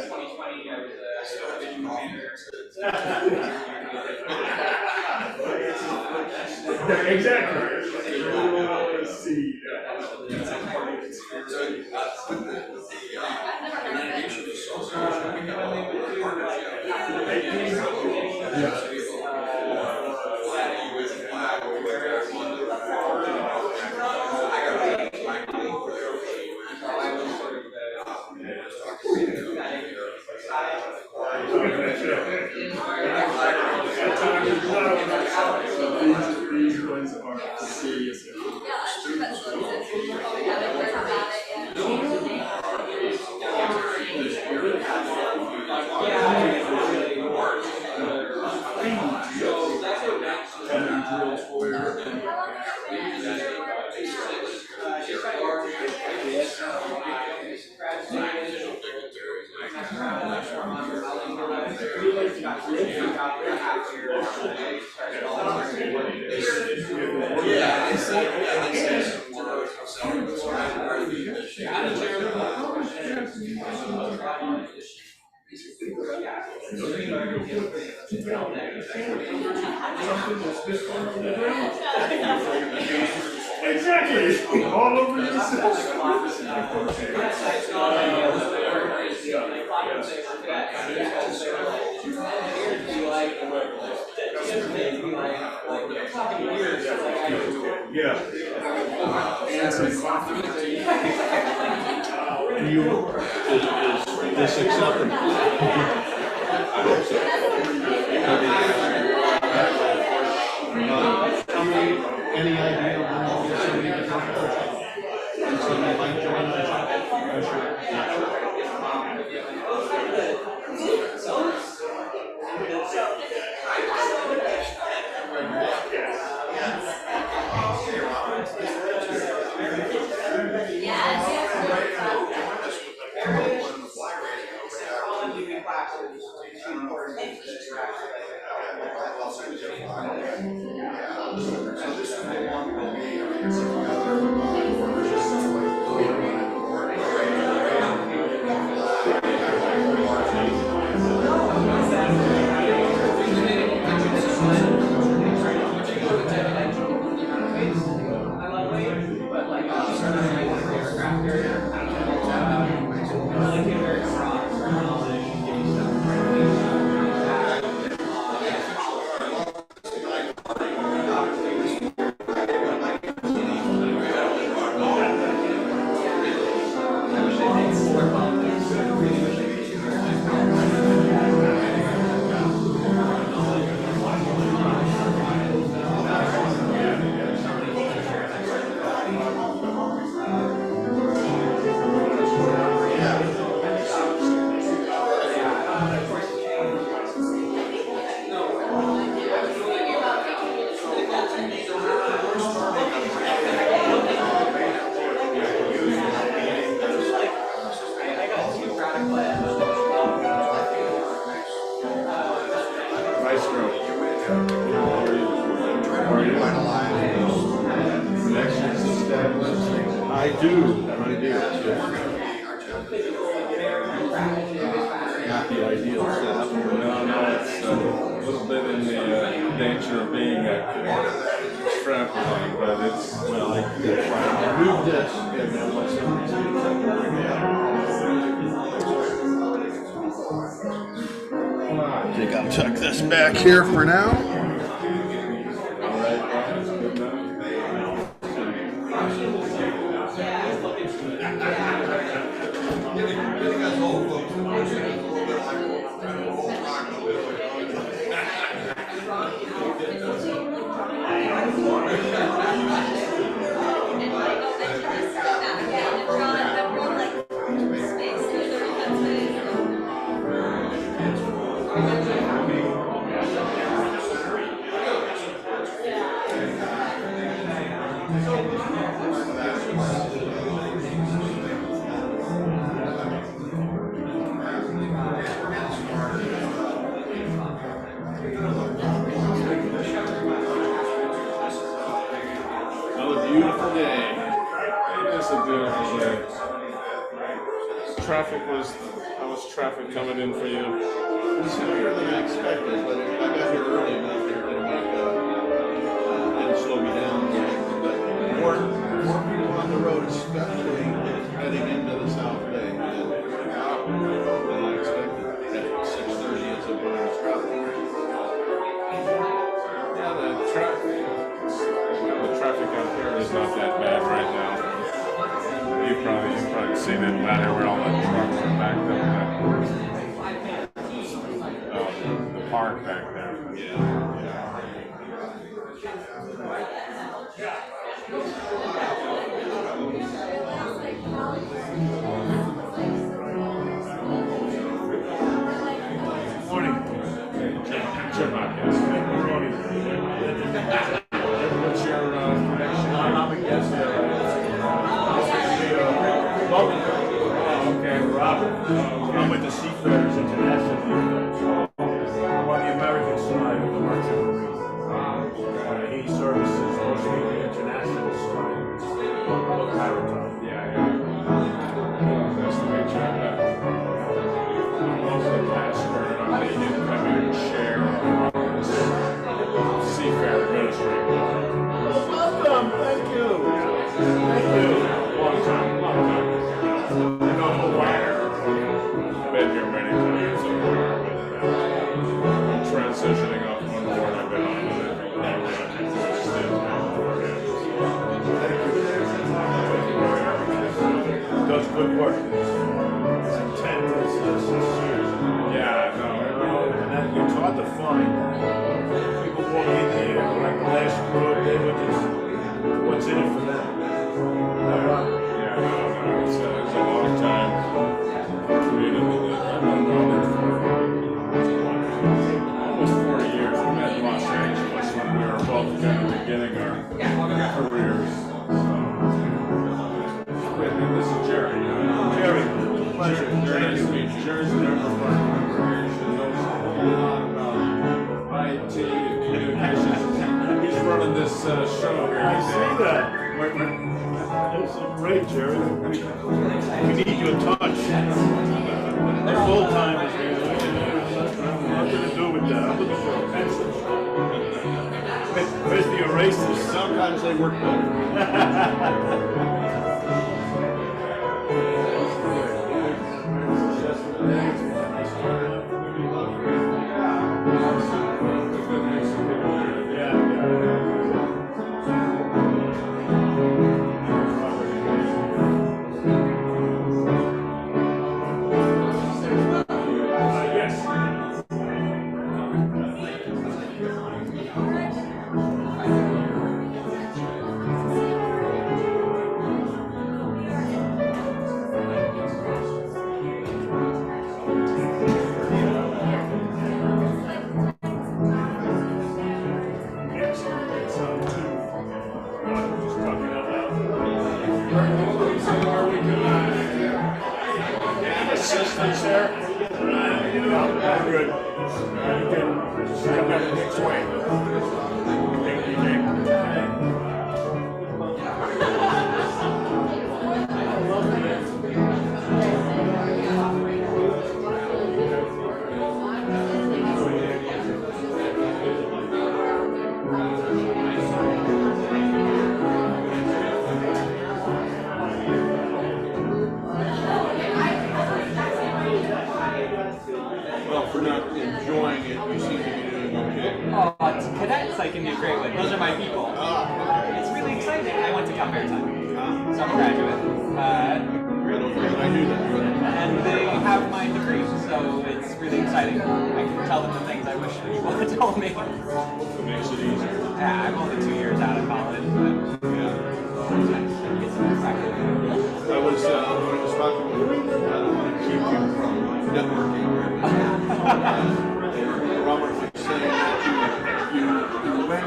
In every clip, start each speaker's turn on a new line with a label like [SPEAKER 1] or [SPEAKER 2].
[SPEAKER 1] 2020, I was a video manager.
[SPEAKER 2] Exactly. Let's see. These ones are serious. Exactly. All over yourself. Yeah.
[SPEAKER 3] Is this acceptable? I hope so. Any idea when all this will be done? Somebody might join us? I do. Not the ideal setup.
[SPEAKER 2] No, it's a little bit in the danger of being a trampoline, but it's,
[SPEAKER 3] well, I moved this and then let somebody see it. I think I'll tuck this back here for now.
[SPEAKER 2] how was traffic coming in for you?
[SPEAKER 3] It was heavier than I expected, but I got here early enough that it didn't slow me down. But more people on the road, especially heading into the South Bay, than I expected. At 6:30 is when I was traveling.
[SPEAKER 2] Yeah, the traffic out here is not that bad right now. You've probably seen it ladder where all the trucks are backed up. The park back there.
[SPEAKER 4] Morning.
[SPEAKER 2] Jim Hopkins. What's your connection?
[SPEAKER 4] I'm a guest there.
[SPEAKER 2] Okay,
[SPEAKER 4] Robert. I'm with the Seafarers International. I'm on the American side of the merchant marine. He services mostly the international side of Maritime.
[SPEAKER 2] Yeah. Nice to meet you. I'm also the pastor, and I'm the incoming chair of this Seafarer Ministry.
[SPEAKER 4] Welcome. Thank you. Thank you.
[SPEAKER 2] Long time.
[SPEAKER 4] You know who I am?
[SPEAKER 2] Been here many times. I'm transitioning off one board I've been on with it.
[SPEAKER 4] Does good work. It's intent. It's 6 years.
[SPEAKER 2] Yeah, no.
[SPEAKER 4] And it's hard to find. People walk in here like the last group, they were just, what's in it for them?
[SPEAKER 2] Yeah, no, it's a long time. Created with it. I've been on it for almost 40 years. We met in Los Angeles when we were both kind of beginning our careers. And this is Jerry.
[SPEAKER 4] Jerry, pleasure.
[SPEAKER 2] Jerry, nice to meet you. Jerry's there for my congregation. Knows a lot about IT and communications. He's running this show here.
[SPEAKER 4] I see that. It's great, Jerry. We need your touch. The full-timers here. Nothing to do with that. I'm looking for a pencil. Where's the erasers?
[SPEAKER 3] Sometimes they work better.
[SPEAKER 4] Assistance there? Good. You can come back next way. Thank you, Jake.
[SPEAKER 3] Well, for not enjoying it, you seem to be doing okay.
[SPEAKER 1] Oh, it's cadets I can do great with. Those are my people. It's really exciting. I went to Cal Maritime, so I'm a graduate.
[SPEAKER 3] I don't know that I knew that.
[SPEAKER 1] And they have my degree, so it's really exciting. I can tell them the things I wish people had told me.
[SPEAKER 3] It makes it easier.
[SPEAKER 1] Yeah, I'm only 2 years out of college, but it's practical.
[SPEAKER 3] I was talking with I don't want to keep you from networking. Robert was saying that you went,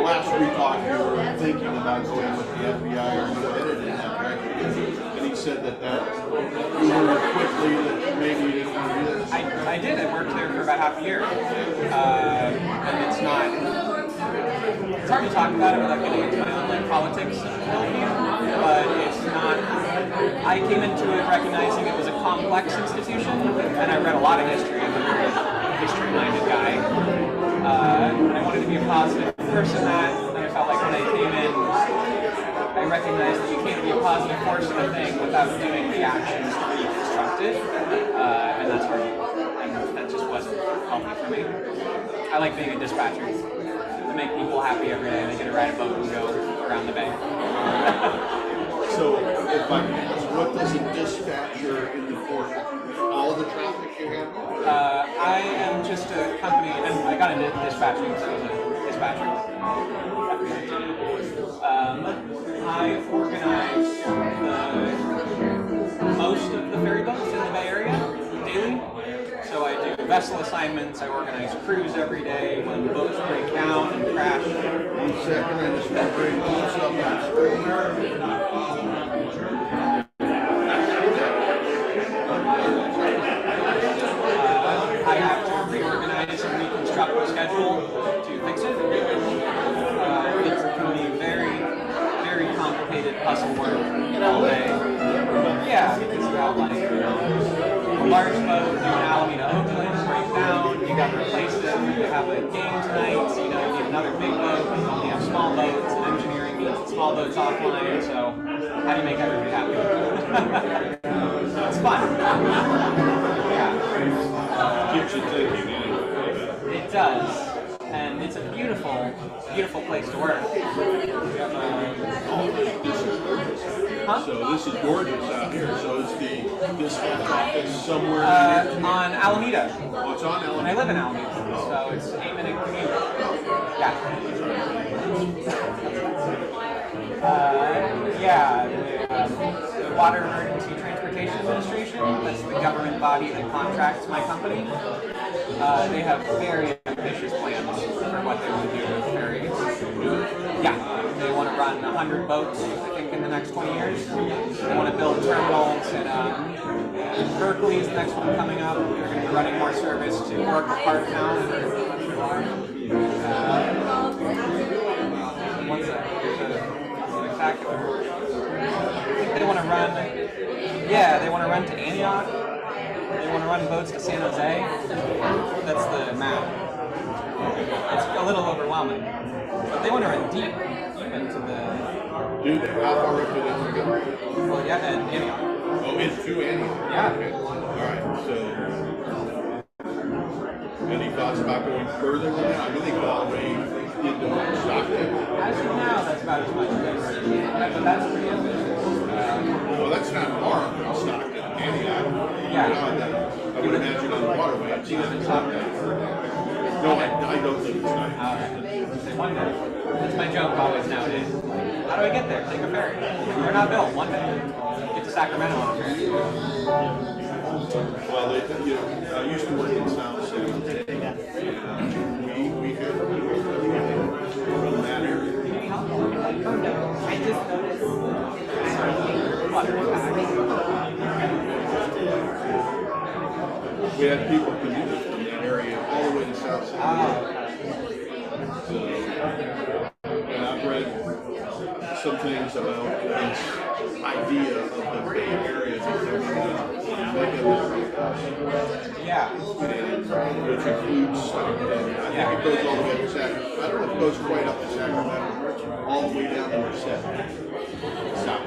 [SPEAKER 3] last we talked, you were thinking about going with the FBI or you headed in that direction. And he said that you learned quickly that maybe you didn't want to do this.
[SPEAKER 1] I did. I worked there for about half a year. And it's not... It's hard to talk about it without getting into my own like politics, but it's not... I came into it recognizing it was a complex institution, and I read a lot of history. I'm a very history-minded guy. And I wanted to be a positive force in that, and I felt like when I came in, I recognized that you can't be a positive force in a thing without doing the actions to reconstruct it, and that's hard. And that just wasn't healthy for me. I like being a dispatcher. To make people happy every day, they get to ride a boat and go around the bay.
[SPEAKER 3] So, if I can ask, what does a dispatcher in the port, all the traffic you handle?
[SPEAKER 1] I am just a company, and I got into dispatching because I was a dispatcher. I organize most of the ferry boats in the Bay Area daily. So I do vessel assignments, I organize crews every day when boats break down and crash.
[SPEAKER 3] 1 second, I just want to bring this up on the screen.
[SPEAKER 1] I have to reorganize and reconstruct the schedule to fix it. It can be very, very complicated puzzle work all day. Yeah, because you got like, a large boat doing Alameda Oakland break down, you got to replace it, you have a game tonight, so you need another big boat, you only have small boats, and engineering means small boats offline, so how do you make everybody happy? It's fun. Yeah.
[SPEAKER 3] Keeps you thinking anyway.
[SPEAKER 1] It does. And it's a beautiful, beautiful place to work. We have huh?
[SPEAKER 3] So this is gorgeous out here. So is the dispatch office somewhere
[SPEAKER 1] on Alameda.
[SPEAKER 3] Oh, it's on
[SPEAKER 1] And I
[SPEAKER 3] Alameda.
[SPEAKER 1] live in Alameda, so it's 8-minute commute. The Water Emergency Transportation Administration, that's the government body that contracts my company. They have very ambitious plans for what they want to do with ferries. Yeah, they want to run 100 boats, I think, in the next 20 years. They want to build terminals in Berkeley is the next one coming up. They're going to be running more service to Oracle Park now. What's that? Spectacular. I think they want to run. Yeah, they want to run to Antioch. They want to run boats to San Jose. That's the map. It's a little overwhelming, but they want to run deep, even to the.
[SPEAKER 3] Dude, how far up do they want to go?
[SPEAKER 1] Well, yeah, and Antioch.
[SPEAKER 3] Oh, into Antioch.
[SPEAKER 1] Yeah.
[SPEAKER 3] Okay. All right. So, any thoughts about going further than that? I mean, they go all the way into Stockton.
[SPEAKER 1] As of now, that's about as much as I've heard. But that's pretty ambitious.
[SPEAKER 3] Well, that's not far from Stockton, Antioch.
[SPEAKER 1] Yeah.
[SPEAKER 3] I would imagine on the waterway. It's not No, I don't think it's not.
[SPEAKER 1] One day. That's my joke always nowadays. How do I get there? Take a ferry. They're not built. One day. Get to Sacramento on a ferry.
[SPEAKER 3] Well, I used to work in South City. We hear from that area.
[SPEAKER 1] I just noticed water
[SPEAKER 3] We had people commute from that area all the way to South City. And I've read some things about this idea of the Bay Area becoming
[SPEAKER 1] yeah.
[SPEAKER 3] which includes Stockton. I think it goes all the way to Sacramento. I don't know if it goes quite up to Sacramento, all the way down to Merced, south.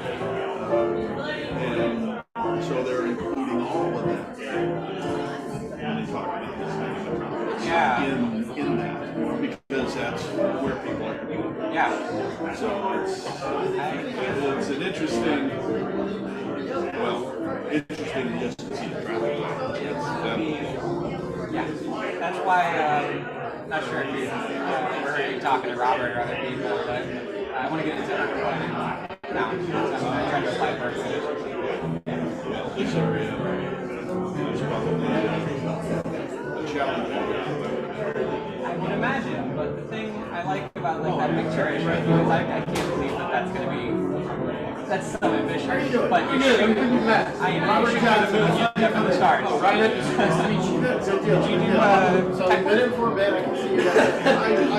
[SPEAKER 3] And so they're including all of that. And they talk about this
[SPEAKER 1] Yeah.
[SPEAKER 3] in that, because that's where people are commuting.
[SPEAKER 1] Yeah.
[SPEAKER 3] So it's an interesting, interesting just to see the traffic.
[SPEAKER 1] Yeah. That's why, not sure if you've ever heard me talking to Robert or other people, but I want to get into underwriting now. So I'm trying to apply for it.
[SPEAKER 3] This area is probably a challenge.
[SPEAKER 1] I would imagine, but the thing I like about that picture I showed you is I can't believe that's going to be, that's so ambitious. But you should, I know, you should have done from the start. Did you do
[SPEAKER 5] I've been in for a bit, I can see you guys.
[SPEAKER 3] I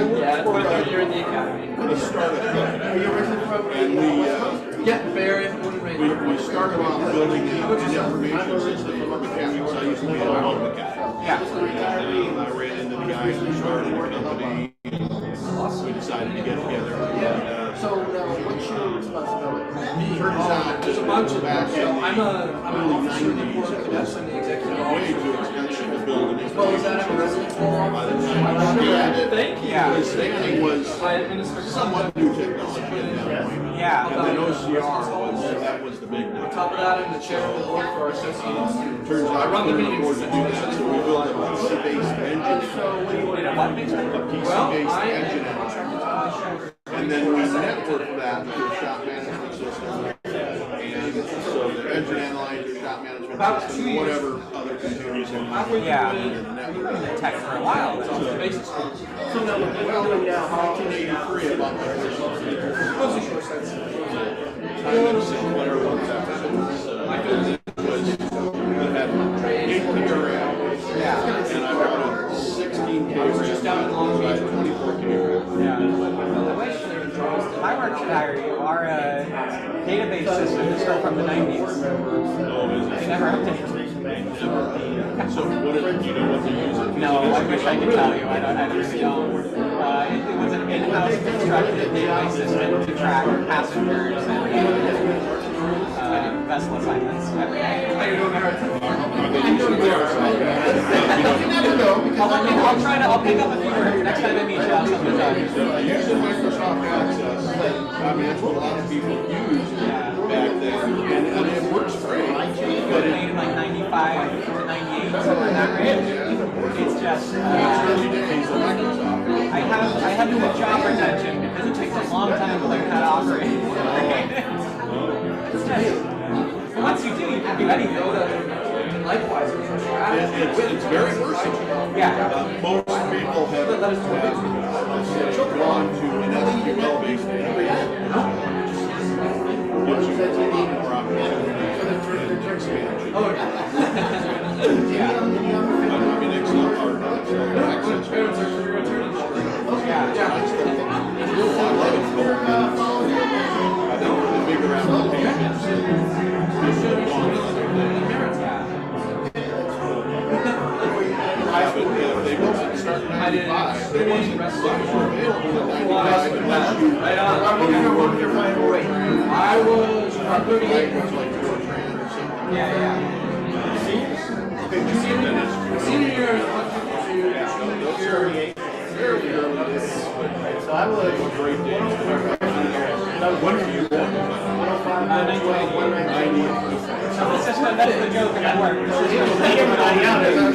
[SPEAKER 3] work
[SPEAKER 1] yeah,
[SPEAKER 3] for
[SPEAKER 1] you're in the academy.
[SPEAKER 3] a startup company.
[SPEAKER 5] Are you originally from
[SPEAKER 3] And
[SPEAKER 5] Yeah, Barry, born and raised.
[SPEAKER 3] We started off building an information system for mechanics. I used to be an auto mechanic.
[SPEAKER 1] Yeah.
[SPEAKER 3] I ran into the guys who started the company. We decided to get together.
[SPEAKER 5] So now, what's your responsibility?
[SPEAKER 3] Turns out
[SPEAKER 6] There's a bunch of
[SPEAKER 3] back
[SPEAKER 6] them. So
[SPEAKER 3] in
[SPEAKER 6] I'm an officer in the Corps of
[SPEAKER 3] the
[SPEAKER 6] Cadets. I'm the executive
[SPEAKER 3] way
[SPEAKER 6] officer.
[SPEAKER 3] too expensive to build an
[SPEAKER 6] Well, is that
[SPEAKER 3] information
[SPEAKER 6] a
[SPEAKER 3] system.
[SPEAKER 6] resident
[SPEAKER 3] By the time I scanned it,
[SPEAKER 6] Thank you.
[SPEAKER 1] Yeah.
[SPEAKER 3] the scanning was
[SPEAKER 6] I administer
[SPEAKER 3] somewhat new technology at that point.
[SPEAKER 1] Yeah.
[SPEAKER 3] And then OCR was the big
[SPEAKER 6] On
[SPEAKER 3] one.
[SPEAKER 6] top of that, I'm the chair of the board for our association.
[SPEAKER 3] Turns out
[SPEAKER 6] I run the
[SPEAKER 3] we
[SPEAKER 6] meetings.
[SPEAKER 3] couldn't afford to do that, so we built a PC-based engine.
[SPEAKER 1] What makes it?
[SPEAKER 3] A
[SPEAKER 6] Well,
[SPEAKER 3] PC-based
[SPEAKER 6] I am
[SPEAKER 3] engine.
[SPEAKER 6] contracted to my shoulder.
[SPEAKER 3] And then we networked that to a shop management system. And so the engine analyzer, shop management
[SPEAKER 6] About 2
[SPEAKER 3] system,
[SPEAKER 6] years.
[SPEAKER 3] whatever other computers in
[SPEAKER 6] Halfway
[SPEAKER 1] Yeah.
[SPEAKER 6] through
[SPEAKER 3] the network.
[SPEAKER 1] Been tech for a while.
[SPEAKER 6] it, the basics.
[SPEAKER 5] So now, what you're doing now, how
[SPEAKER 3] 1983 about my first
[SPEAKER 6] Mostly short sights.
[SPEAKER 3] time in Sinclair was that had 8 RAM.
[SPEAKER 1] Yeah.
[SPEAKER 3] And I bought a 16K RAM.
[SPEAKER 6] just down in Long Beach.
[SPEAKER 3] 24K RAM.
[SPEAKER 1] Yeah. I wish my work should hire you. Our database system is still from the 90s.
[SPEAKER 3] Oh, is
[SPEAKER 1] They
[SPEAKER 3] it?
[SPEAKER 1] never updated.
[SPEAKER 3] So what is, do you know what they're using?
[SPEAKER 1] No, I wish I could tell you. I really don't. It was an in-house constructed database system to track passengers and vessel assignments every day.
[SPEAKER 6] How you doing, Maritime?
[SPEAKER 3] Are they using
[SPEAKER 1] I'll pick up a few words next time I meet you. I'll tell you.
[SPEAKER 3] Using Microsoft Access, I mean, that's what a lot of people used back then, and it works great. But
[SPEAKER 1] Made in like 95 to 98, somewhere in that range. It's just,
[SPEAKER 3] early days of Microsoft.
[SPEAKER 1] I have good job retention because it takes a long time to learn how to operate. It's just, once you do, you can do anything.
[SPEAKER 6] Likewise,
[SPEAKER 3] It's very versatile.
[SPEAKER 1] Yeah.
[SPEAKER 3] Most people have gone to an SQL-based database. Once you get to more opportunity for expansion.
[SPEAKER 6] Oh, yeah.
[SPEAKER 1] Yeah.
[SPEAKER 3] I mean, Excel hard knocks. Access.
[SPEAKER 6] Parents are career attorneys.
[SPEAKER 1] Yeah.
[SPEAKER 3] I love it. I think the bigger applications should go on. They don't start in
[SPEAKER 6] I didn't.
[SPEAKER 3] 95.
[SPEAKER 6] There wasn't rest
[SPEAKER 3] Those were available in 95 unless you
[SPEAKER 6] Right on.
[SPEAKER 5] your final rate?
[SPEAKER 6] I was about 38.
[SPEAKER 3] was like Fortran or something.
[SPEAKER 1] Yeah.
[SPEAKER 6] Senior year is what
[SPEAKER 5] So I was
[SPEAKER 3] Great days.
[SPEAKER 5] when were you born? 198.
[SPEAKER 1] So this is that's the joke at work.
[SPEAKER 5] I was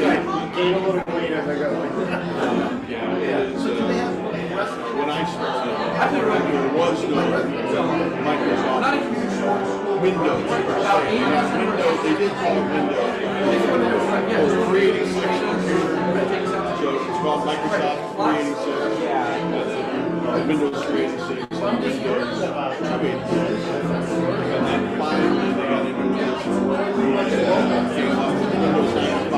[SPEAKER 5] like, gain a little weight as I go.
[SPEAKER 3] When I started, there was no Microsoft Windows. Windows, they did call it Windows. It was 386 computer. So it's called Microsoft 386. Windows 386. Windows 286. And then finally they got into Windows. Came up with Windows 95.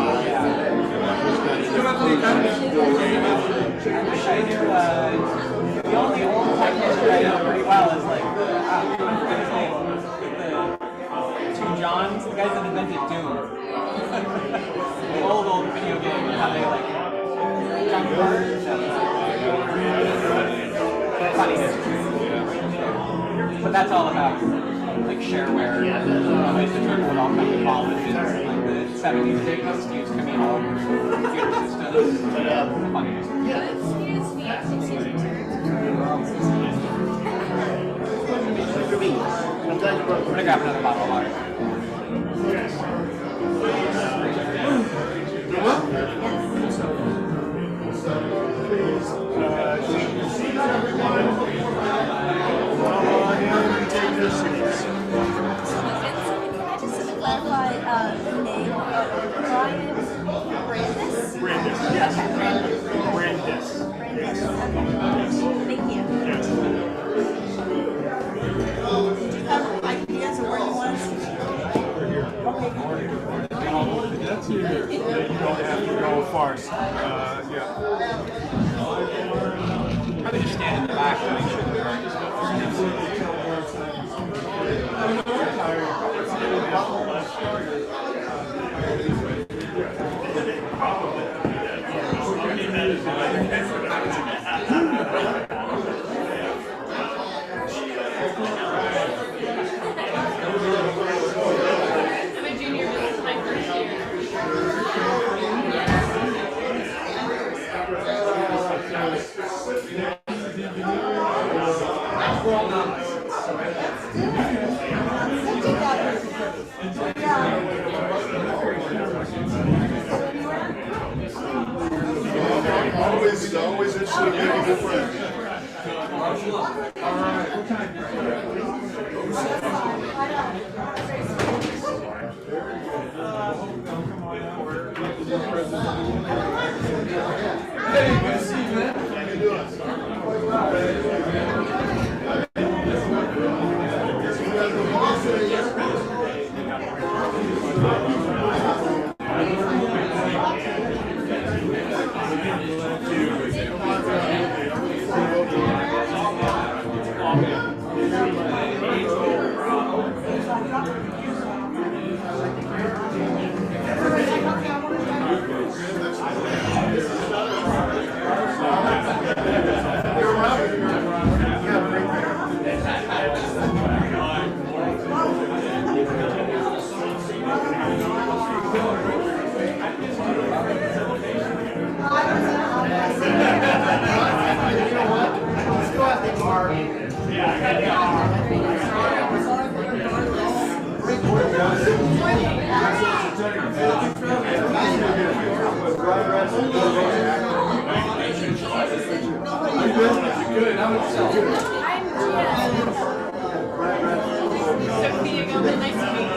[SPEAKER 1] I wish I knew, the only old tech history I know pretty well is like I forget his name, the two Johns, the guys that invented Doom. The old video game, and how they like jump cards and funny history. But that's all about like shareware. I used to turn with all kinds of colleges, like the 70s and 80s used to be all over computer systems. Funny history. I'm gonna grab another bottle of water.
[SPEAKER 7] Can I just clarify the name of Brian Brandis?
[SPEAKER 4] Brandis.
[SPEAKER 7] Okay, Brandis.
[SPEAKER 4] Brandis.
[SPEAKER 7] Brandis. Okay. Thank you. Do you have ideas of where you want us
[SPEAKER 4] That's here. You don't have to go far. Yeah.
[SPEAKER 1] Probably just stand in the back and make sure that we're
[SPEAKER 8] I'm a junior, but this is my first
[SPEAKER 3] Always interested in making good friends.
[SPEAKER 6] Hey, good to see you, man.
[SPEAKER 3] How you doing?
[SPEAKER 6] Good. How about yourself?
[SPEAKER 8] Sophia Gomez, nice to meet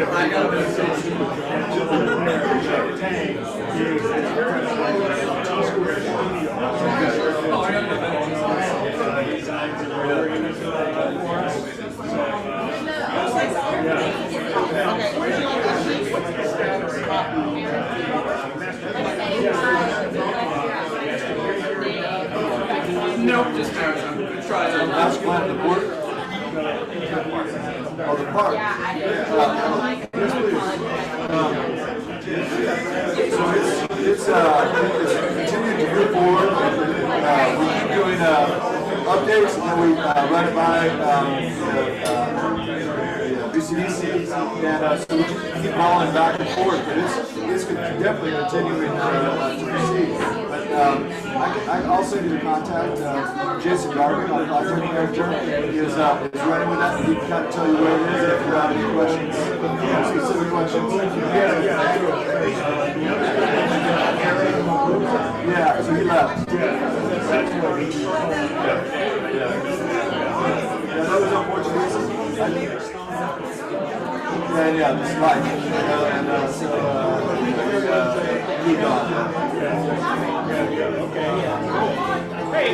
[SPEAKER 6] I got a bit of Nope, just marathon. Good try.
[SPEAKER 3] That's one of the board. Oh, the park. So it's continuing to move forward. We keep doing updates, and then we run it by the BCDC, and so we keep rolling back and forth. But it's definitely continuing to proceed. But I also need to contact Jason Garvin, our project manager. He is running with that. He can kind of tell you where it is if you have any questions, specific questions. Yeah, so he left. Yeah, that was unfortunate. I think. Yeah, this is life. And so he gone.
[SPEAKER 5] Hey,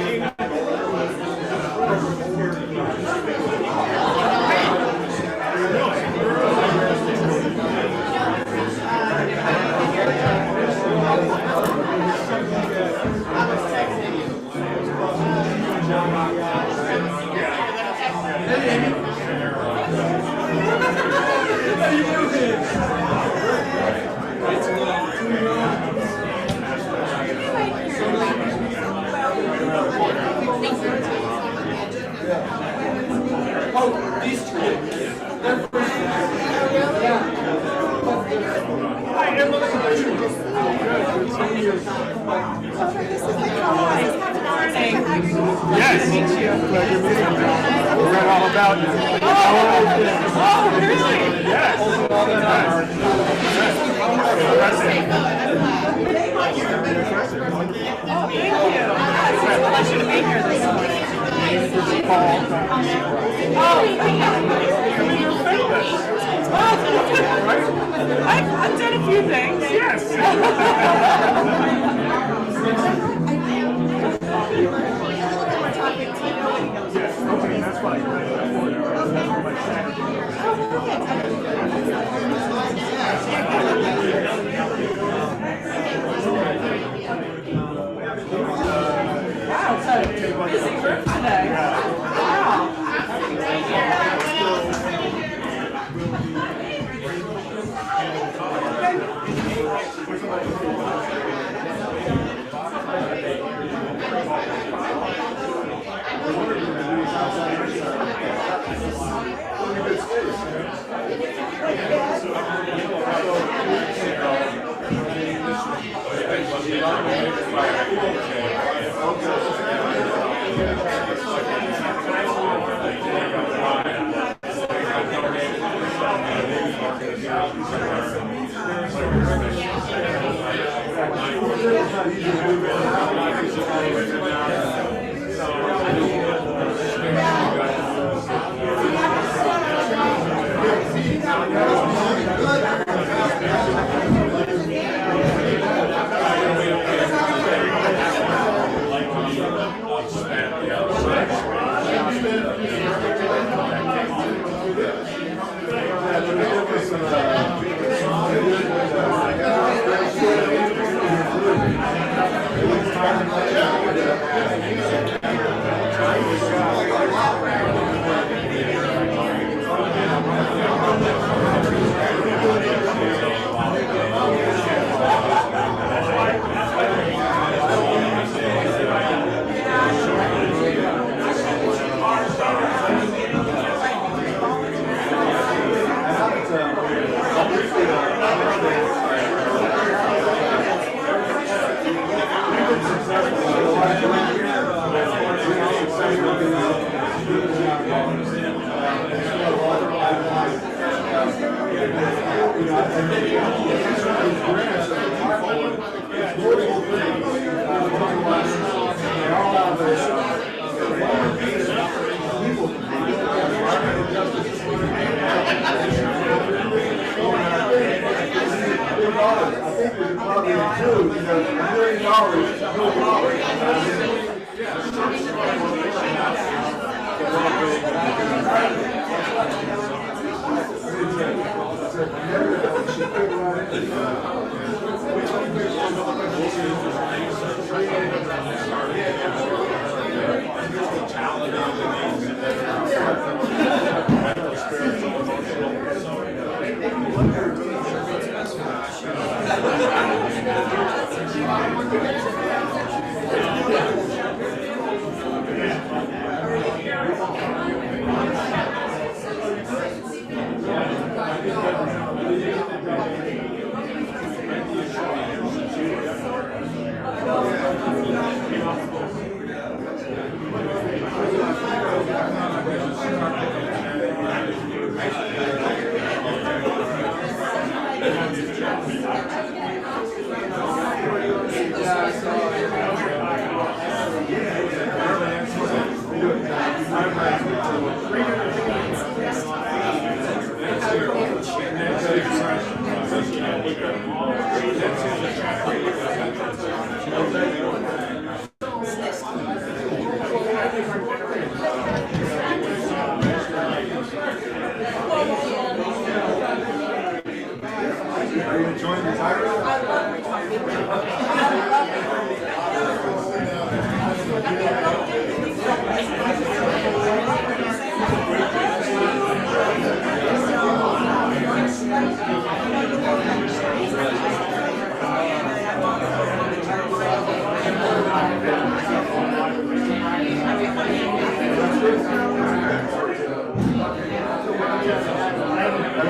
[SPEAKER 4] Yes. Pleasure meeting you. We read all about you.
[SPEAKER 8] Oh, really?
[SPEAKER 4] Yes.
[SPEAKER 8] Oh, thank you. It's a pleasure to be here this morning. I've done a few things.
[SPEAKER 4] Yes. Yes. Okay, that's fine.
[SPEAKER 8] Wow, it's a busy group today. Wow.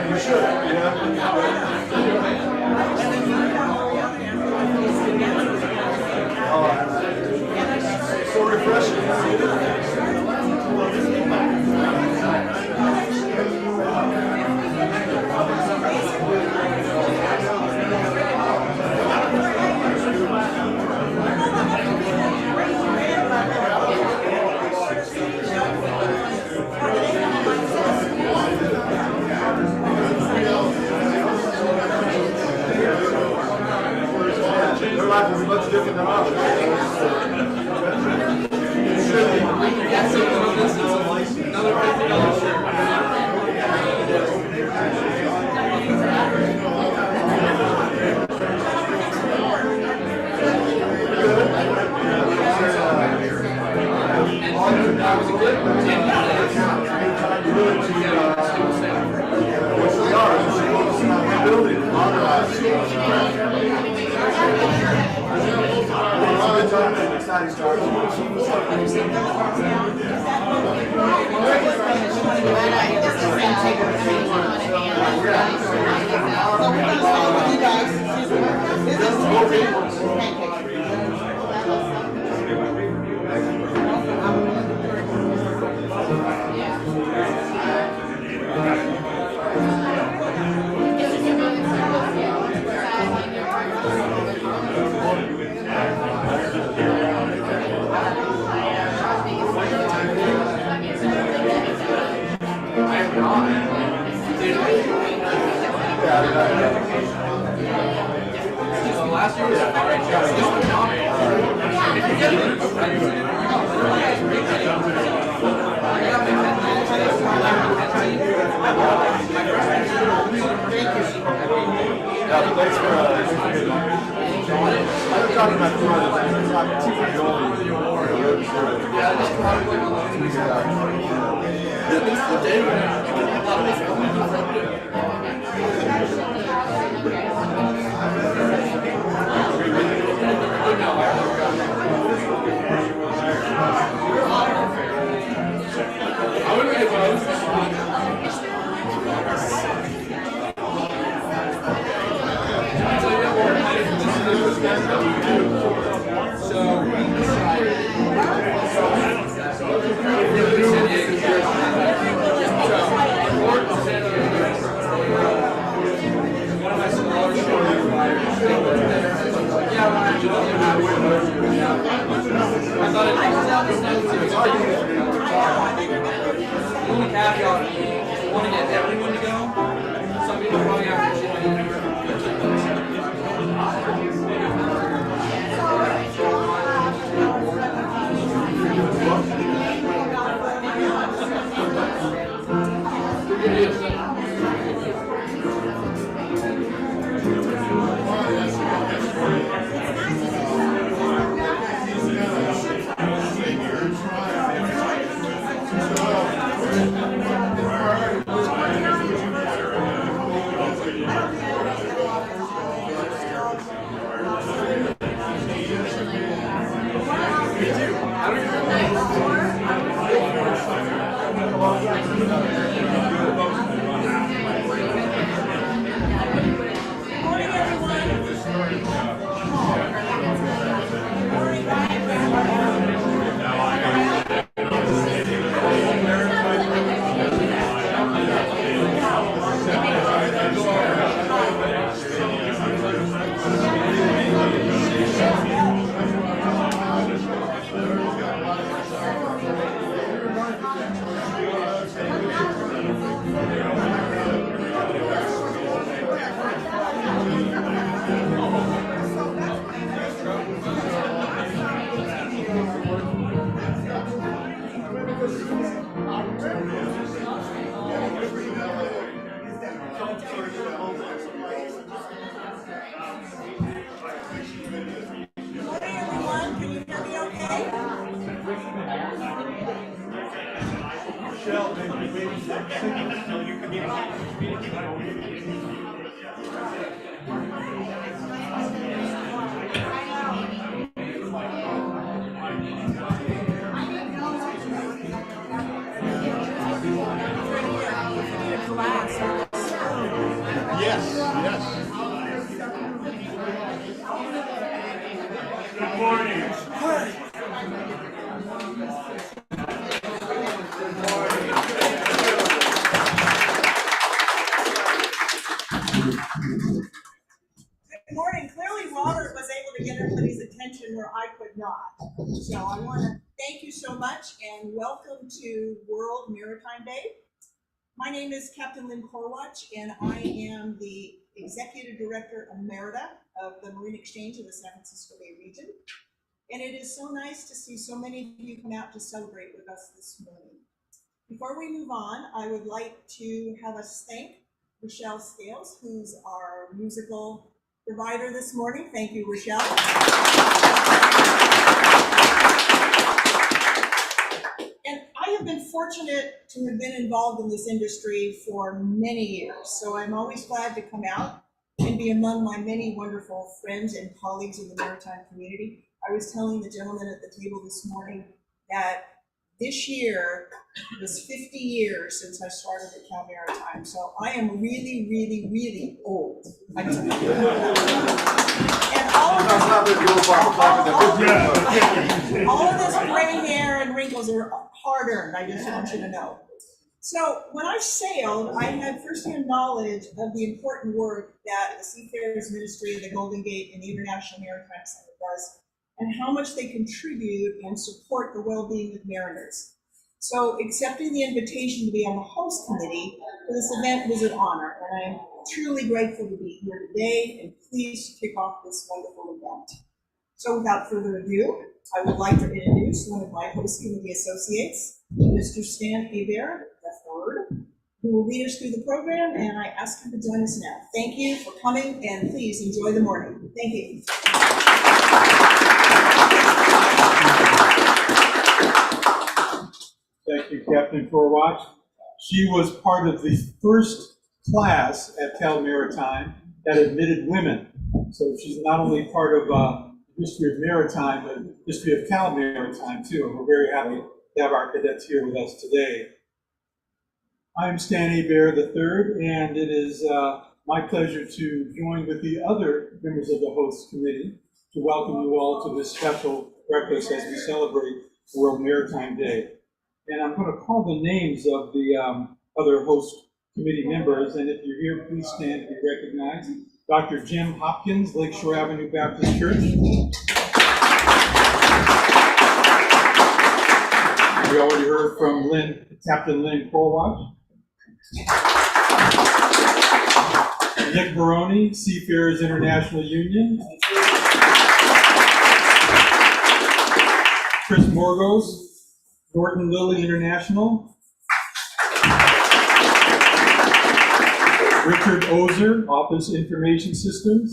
[SPEAKER 4] You should, yeah. Their life is much different than ours.
[SPEAKER 6] Another $50 shirt. Last year was want to get everyone to go. Some people probably have to
[SPEAKER 4] Good morning.
[SPEAKER 8] Good morning. Clearly, Robert was able to get everybody's attention where I could not. So I want to thank you so much and welcome to World Maritime Day. My name is Captain Lynn Korwatch, and I am the Executive Director Emerita of the Marine Exchange in the San Francisco Bay region. And it is so nice to see so many of you come out to celebrate with us this morning. Before we move on, I would like to have us thank Rochelle Scales, who's our musical provider this morning. Thank you, Rochelle. And I have been fortunate to have been involved in this industry for many years, so I'm always glad to come out and be among my many wonderful friends and colleagues in the maritime community. I was telling the gentleman at the table this morning that this year was 50 years since I started at Cal Maritime, so I am really, really, really old. And all of this gray hair and wrinkles are hard-earned, I just want you to know. So when I sailed, I had firsthand knowledge of the important work that the Seafarers Ministry, the Golden Gate, and the International Maritime Center does, and how much they contribute and support the well-being of mariners. So accepting the invitation to be on the host committee for this event was an honor, and I'm truly grateful to be here today and pleased to kick off this wonderful event. So without further ado, I would like to introduce one of my host committee associates, Mr. Stan Hebert III, who will lead us through the program, and I ask him to join us now. Thank you for coming, and please enjoy the morning. Thank you.
[SPEAKER 9] Thank you, Captain Korwatch. She was part of the first class at Cal Maritime that admitted women. So she's not only part of the history of maritime, but history of Cal Maritime too. And we're very happy to have our cadets here with us today. I'm Stan Hebert III, and it is my pleasure to join with the other members of the host committee to welcome you all to this special breakfast as we celebrate World Maritime Day. And I'm going to call the names of the other host committee members, and if you're here, please stand to be recognized. Dr. Jim Hopkins, Lakeshore Avenue Baptist Church. We already heard from Captain Lynn Korwatch. Nick Baroni, Seafarers International Union. Chris Morgos, Norton Lilly International. Richard Ozer, Office Information Systems.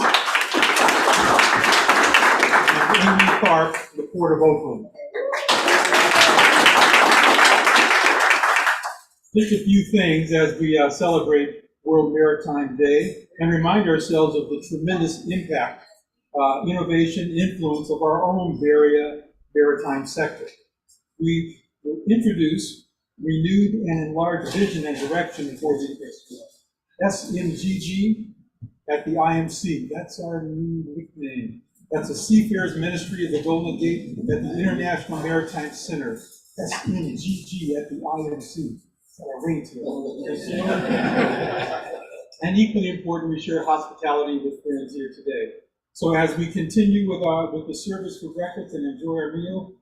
[SPEAKER 9] And Amy Clark, the Port of Oakland. Just a few things as we celebrate World Maritime Day and remind ourselves of the tremendous impact, innovation, influence of our own maritime sector. We will introduce renewed and enlarged vision and direction for the SMGG at the IMC. That's our new nickname. That's the Seafarers Ministry of the Golden Gate at the International Maritime Center. SMGG at the IMC. Our ring to it. And equally important, we share hospitality with friends here today. So as we continue with the service for breakfast and enjoy our meal,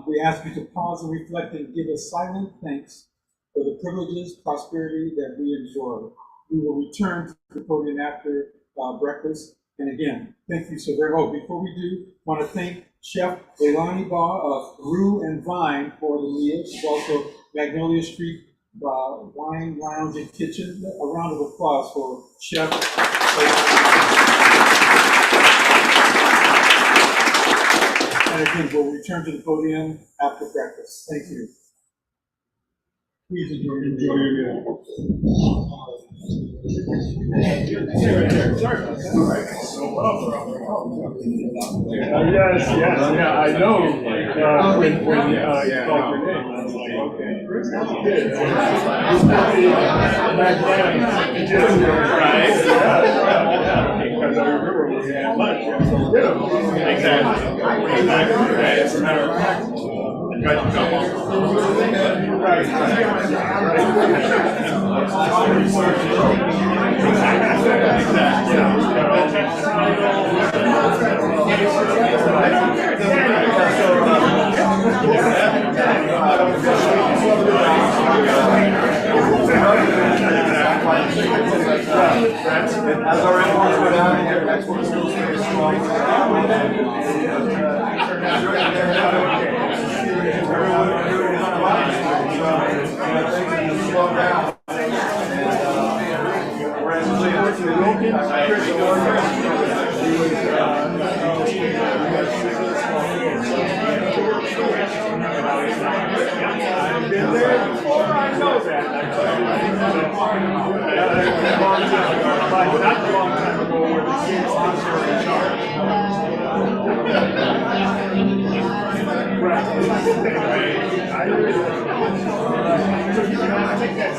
[SPEAKER 9] we ask you to pause and reflect and give us silent thanks for the privileges, prosperity that we enjoy. We will return to the podium after breakfast. And again, thank you so very much. Before we do, I want to thank Chef Leilani Ba of Brew and Vine for the meal. Also Magnolia Street Wine Lounge and Kitchen. A round of applause for Chef And again, we'll return to the podium after breakfast. Thank you. Please enjoy your meal.
[SPEAKER 4] Yes, yeah, I know. When you called your name, I was like, okay. Because I remember when we had lunch. Exactly. As a matter of fact, right.
[SPEAKER 3] As our imports go down here, exports still stay strong. Slow down.
[SPEAKER 4] I've been there before, I know that. I tell you what I'm talking about. A long time ago, but not a long time ago where the kids were in charge. Right. I agree. So you can take that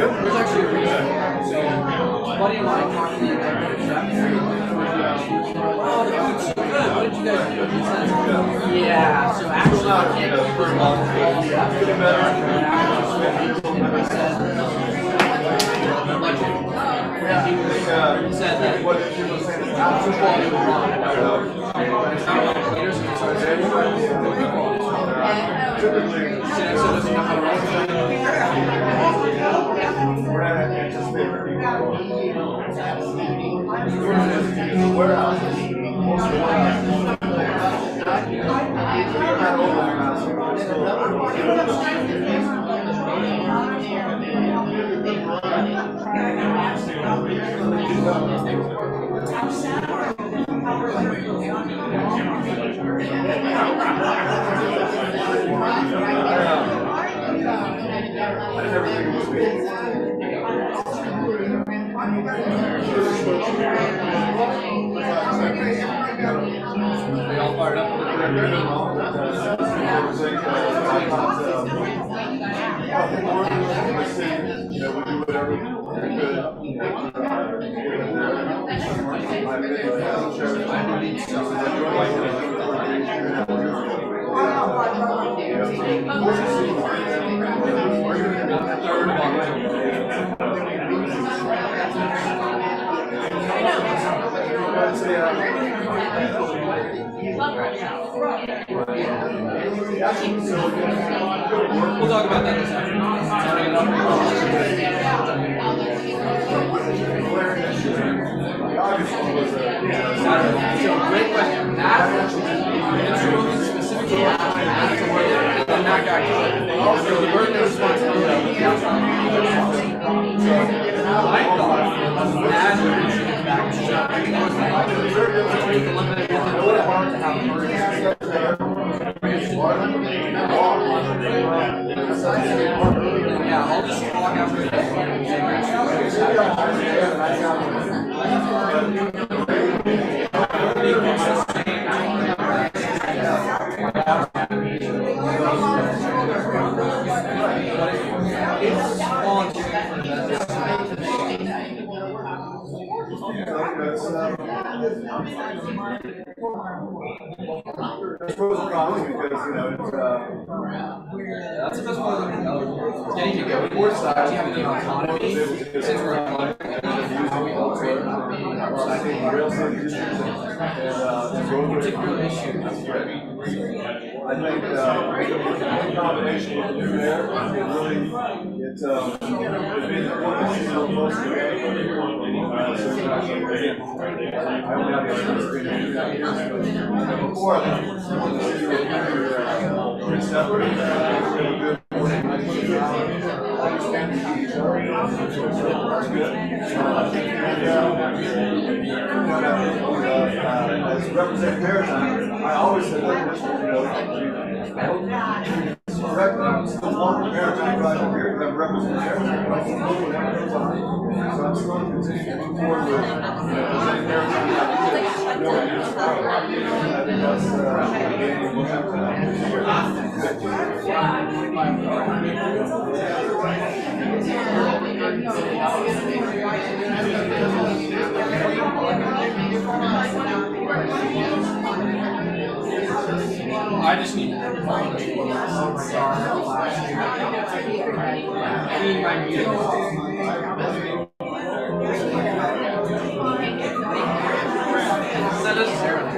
[SPEAKER 6] There's actually a reason. So, a buddy of mine talked to me about the chef. Oh, the food's so good. What did you guys do? He says, yeah, so actually, I can't go for a long time. He said, he said that what he was saying is not too quality was wrong. And it's not about leaders, and so it's typically, he said, so doesn't know how to write. We're not anticipating warehouses. Most of the They all fired up. We do whatever we We'll talk about that in a second. So, great question. That instrument specifically and then that guy killed. So the burden of responsibility. I thought that back to the limited to have yeah, I'll just walk after this. That's pros and cons because it's that's the best part of the getting to go board side, you have the autonomy since we're on how we all trade and real estate issues and particular issues. I think the combination of the new there really it made the point most of it. Before that, pretty separate. As Representative Maritime, I always said that, correct, I'm still one Maritime project here, but I'm representing Maritime. So I'm still continuing to move forward with, presenting Maritime ideas. I think that's I just need not necessarily.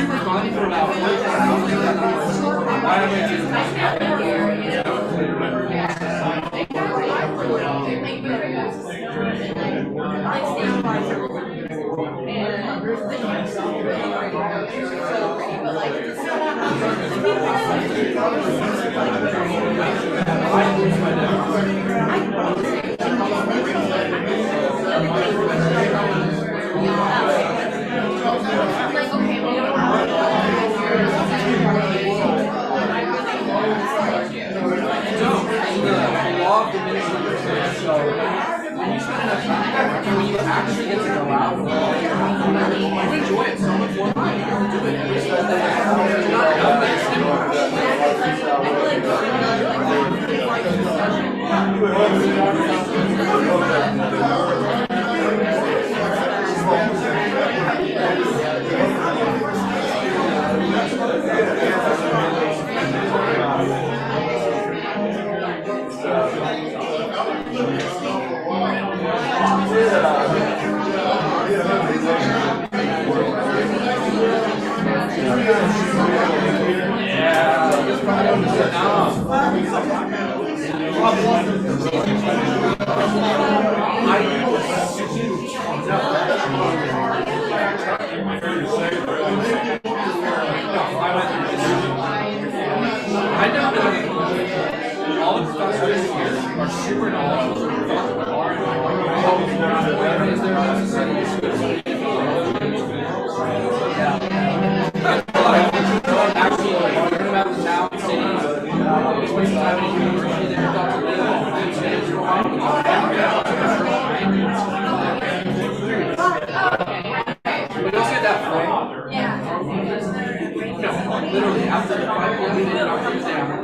[SPEAKER 6] Super fun for about 45 actually get to go out, you enjoy it so much more than you do it. I know all the professors here are super knowledgeable. Actually, learn about the town, city, spend time in university there, talk to them, we don't get that far. No, literally, after 5 p.m. we did our Tuesday after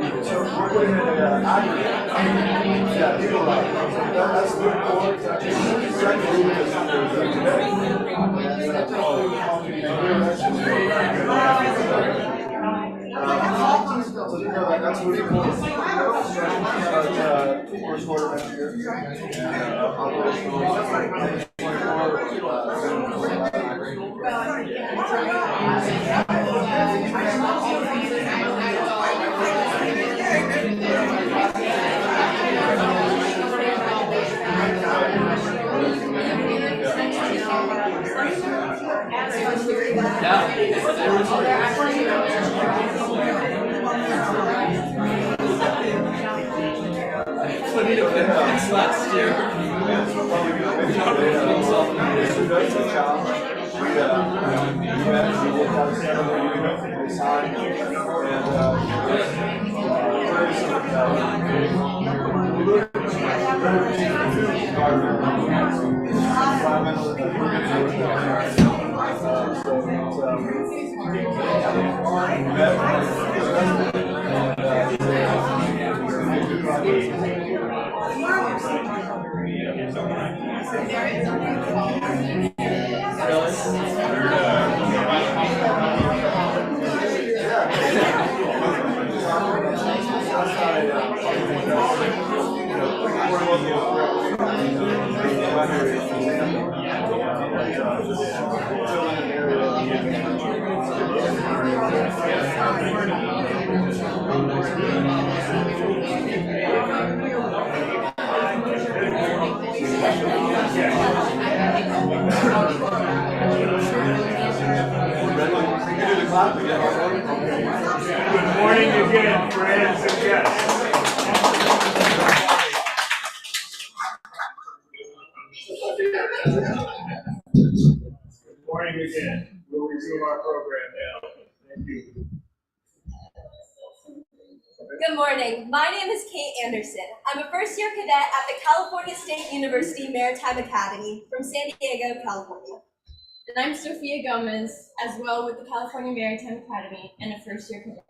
[SPEAKER 3] That's really cool.
[SPEAKER 4] Good morning again, friends and guests. Good morning again. We'll resume our program now. Thank you.
[SPEAKER 10] Good morning. My name is Kate Anderson. I'm a first-year cadet at the California State University Maritime Academy from San Diego, California.
[SPEAKER 11] And I'm Sophia Gomez, as well with the California Maritime Academy and a first-year cadet.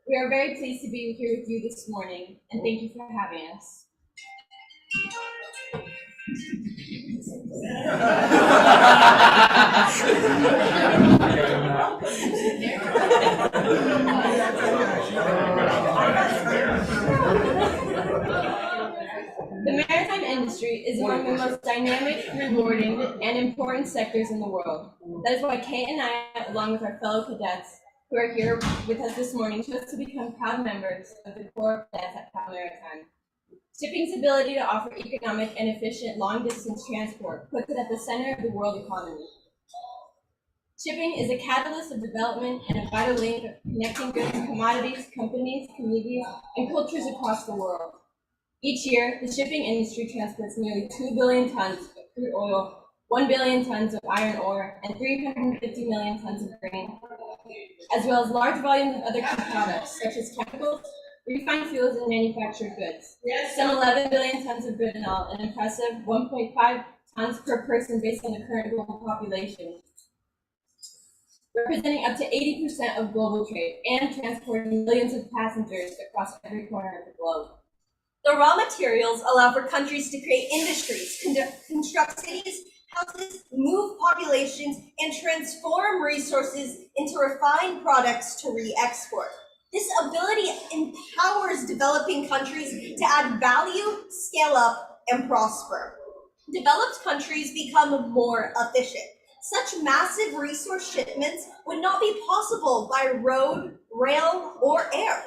[SPEAKER 11] We are very pleased to be here with you this morning, and thank you for having us. The maritime industry is among the most dynamic, rewarding, and important sectors in the world. That is why Kate and I, along with our fellow cadets who are here with us this morning, chose to become proud members of the Corps of Cadets at Cal Maritime. Shipping's ability to offer economic and efficient long-distance transport puts it at the center of the world economy. Shipping is a catalyst of development and a vital link of connecting goods, commodities, companies, communities, and cultures across the world. Each year, the shipping industry transports nearly 2 billion tons of crude oil, 1 billion tons of iron ore, and 350 million tons of grain, as well as large volumes of other key products such as chemicals, refined fuels, and manufactured goods. Some 11 billion tons of ethanol, an impressive 1.5 tons per person based on the current global population, representing up to 80% of global trade and transporting millions of passengers across every corner of the globe.
[SPEAKER 10] The raw materials allow for countries to create industries, construct cities, houses, move populations, and transform resources into refined products to re-export. This ability empowers developing countries to add value, scale up, and prosper. Developed countries become more efficient. Such massive resource shipments would not be possible by road, rail, or air.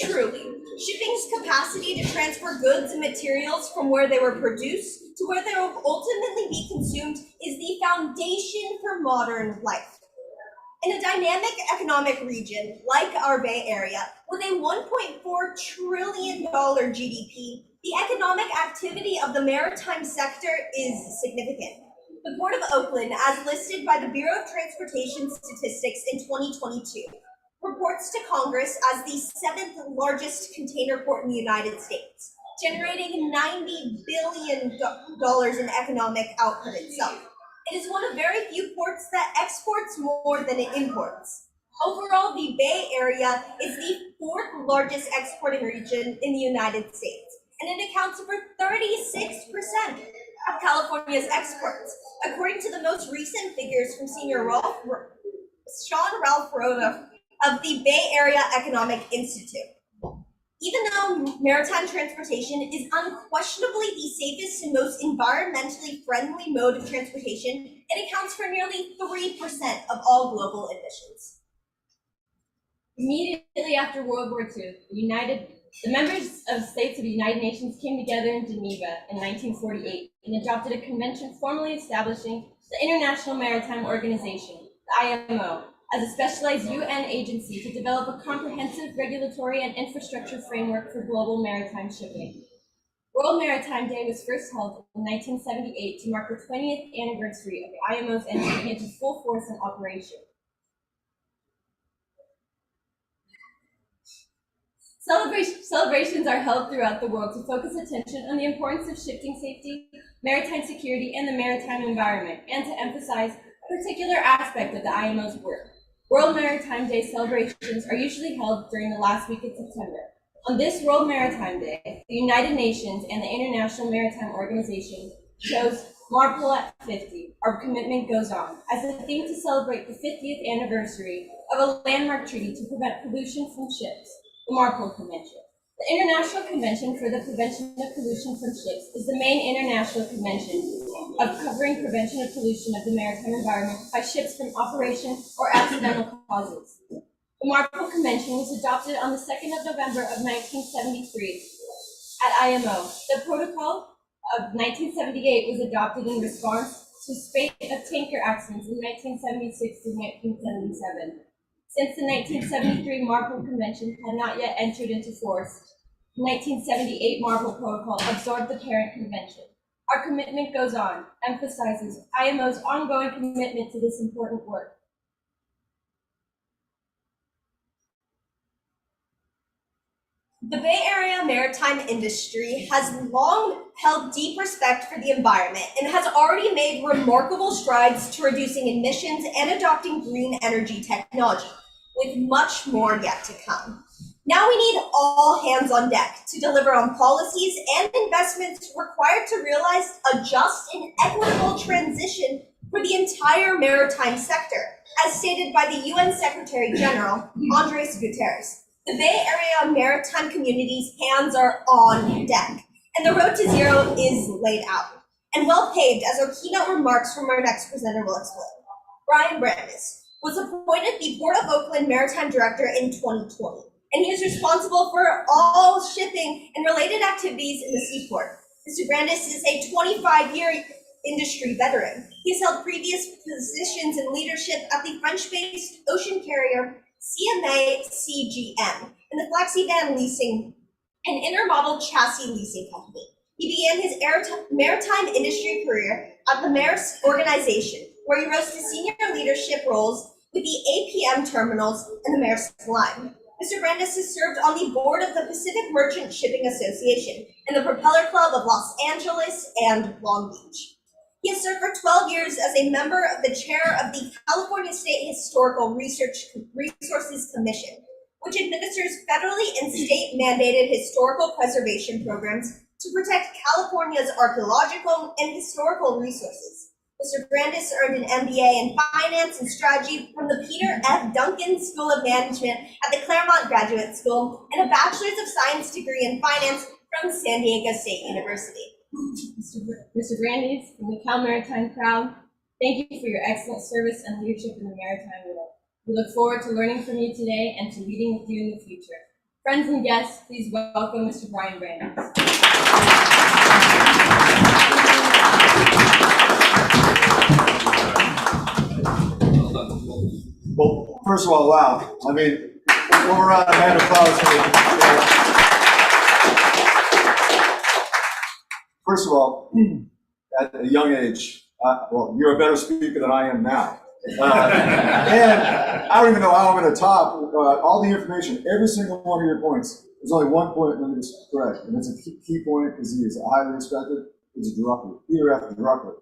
[SPEAKER 10] Truly, shipping's capacity to transfer goods and materials from where they were produced to where they will ultimately be consumed is the foundation for modern life. In a dynamic economic region like our Bay Area, with a $1.4 trillion GDP, the economic activity of the maritime sector is significant. The Port of Oakland, as listed by the Bureau of Transportation Statistics in 2022, reports to Congress as the 7th largest container port in the United States, generating $90 billion in economic output itself. It is one of very few ports that exports more than it imports. Overall, the Bay Area is the 4th largest exporting region in the United States, and it accounts for 36% of California's exports, according to the most recent figures from Senior Sean Ralph Rhoda of the Bay Area Economic Institute. Even though maritime transportation is unquestionably the safest and most environmentally friendly mode of transportation, it accounts for nearly 3% of all global emissions.
[SPEAKER 11] Immediately after World War II, the members of states of the United Nations came together in Geneva in 1948 and adopted a convention formally establishing the International Maritime Organization, the IMO, as a specialized UN agency to develop a comprehensive regulatory and infrastructure framework for global maritime shipping. World Maritime Day was first held in 1978 to mark the 20th anniversary of the IMO's entry into full force and operation. Celebrations are held throughout the world to focus attention on the importance of shipping safety, maritime security, and the maritime environment, and to emphasize a particular aspect of the IMO's work. World Maritime Day celebrations are usually held during the last week of September. On this World Maritime Day, the United Nations and the International Maritime Organization chose MARPOL at 50, Our Commitment Goes On, as a theme to celebrate the 50th anniversary of a landmark treaty to prevent pollution from ships, the MARPOL Convention. The International Convention for the Prevention of Pollution from Ships is the main international convention of covering prevention of pollution of the maritime environment by ships from operation or accidental causes. The MARPOL Convention was adopted on the 2nd of November of 1973 at IMO. The Protocol of 1978 was adopted in response to a spate of tanker accidents in 1976 to 1977. Since the 1973 MARPOL Convention had not yet entered into force, the 1978 MARPOL Protocol absorbed the parent convention. Our Commitment Goes On emphasizes IMO's ongoing commitment to this important work.
[SPEAKER 10] The Bay Area maritime industry has long held deep respect for the environment and has already made remarkable strides to reducing emissions and adopting green energy technology, with much more yet to come. Now we need all hands on deck to deliver on policies and investments required to realize a just and equitable transition for the entire maritime sector, as stated by the UN Secretary General, Andres Guterres. The Bay Area maritime community's hands are on deck, and the road to zero is laid out and well paved, as our keynote remarks from our next presenter will explain. Brian Brandis was appointed the Port of Oakland Maritime Director in 2020, and he is responsible for all shipping and related activities in the seaport. Mr. Brandis is a 25-year industry veteran. He has held previous positions in leadership at the French-based ocean carrier CMA CGM and the Flagship Van Leasing, an intermodal chassis leasing company. He began his maritime industry career at the Maersk organization, where he rose to senior leadership roles with the APM terminals and the Maersk line. Mr. Brandis has served on the board of the Pacific Merchant Shipping Association and the Propeller Club of Los Angeles and Long Beach. He has served for 12 years as a member of the chair of the California State Historical Resources Commission, which administers federally and state-mandated historical preservation programs to protect California's archaeological and historical resources. Mr. Brandis earned an MBA in Finance and Strategy from the Peter F. Duncan School of Management at the Claremont Graduate School and a Bachelor's of Science degree in Finance from San Diego State University.
[SPEAKER 11] Mr. Brandis, from the Cal Maritime crowd, thank you for your excellent service and leadership in the maritime world. We look forward to learning from you today and to leading with you in the future. Friends and guests, please welcome Mr. Brian Brandis.
[SPEAKER 12] Well, first of all, wow. I mean, one round of applause for you. First of all, at a young age, well, you're a better speaker than I am now. And I don't even know how I'm going to top all the information, every single one of your points. There's only one point, let me just correct, and it's a key point because he is highly respected. He's a Drucker. Peter F. Drucker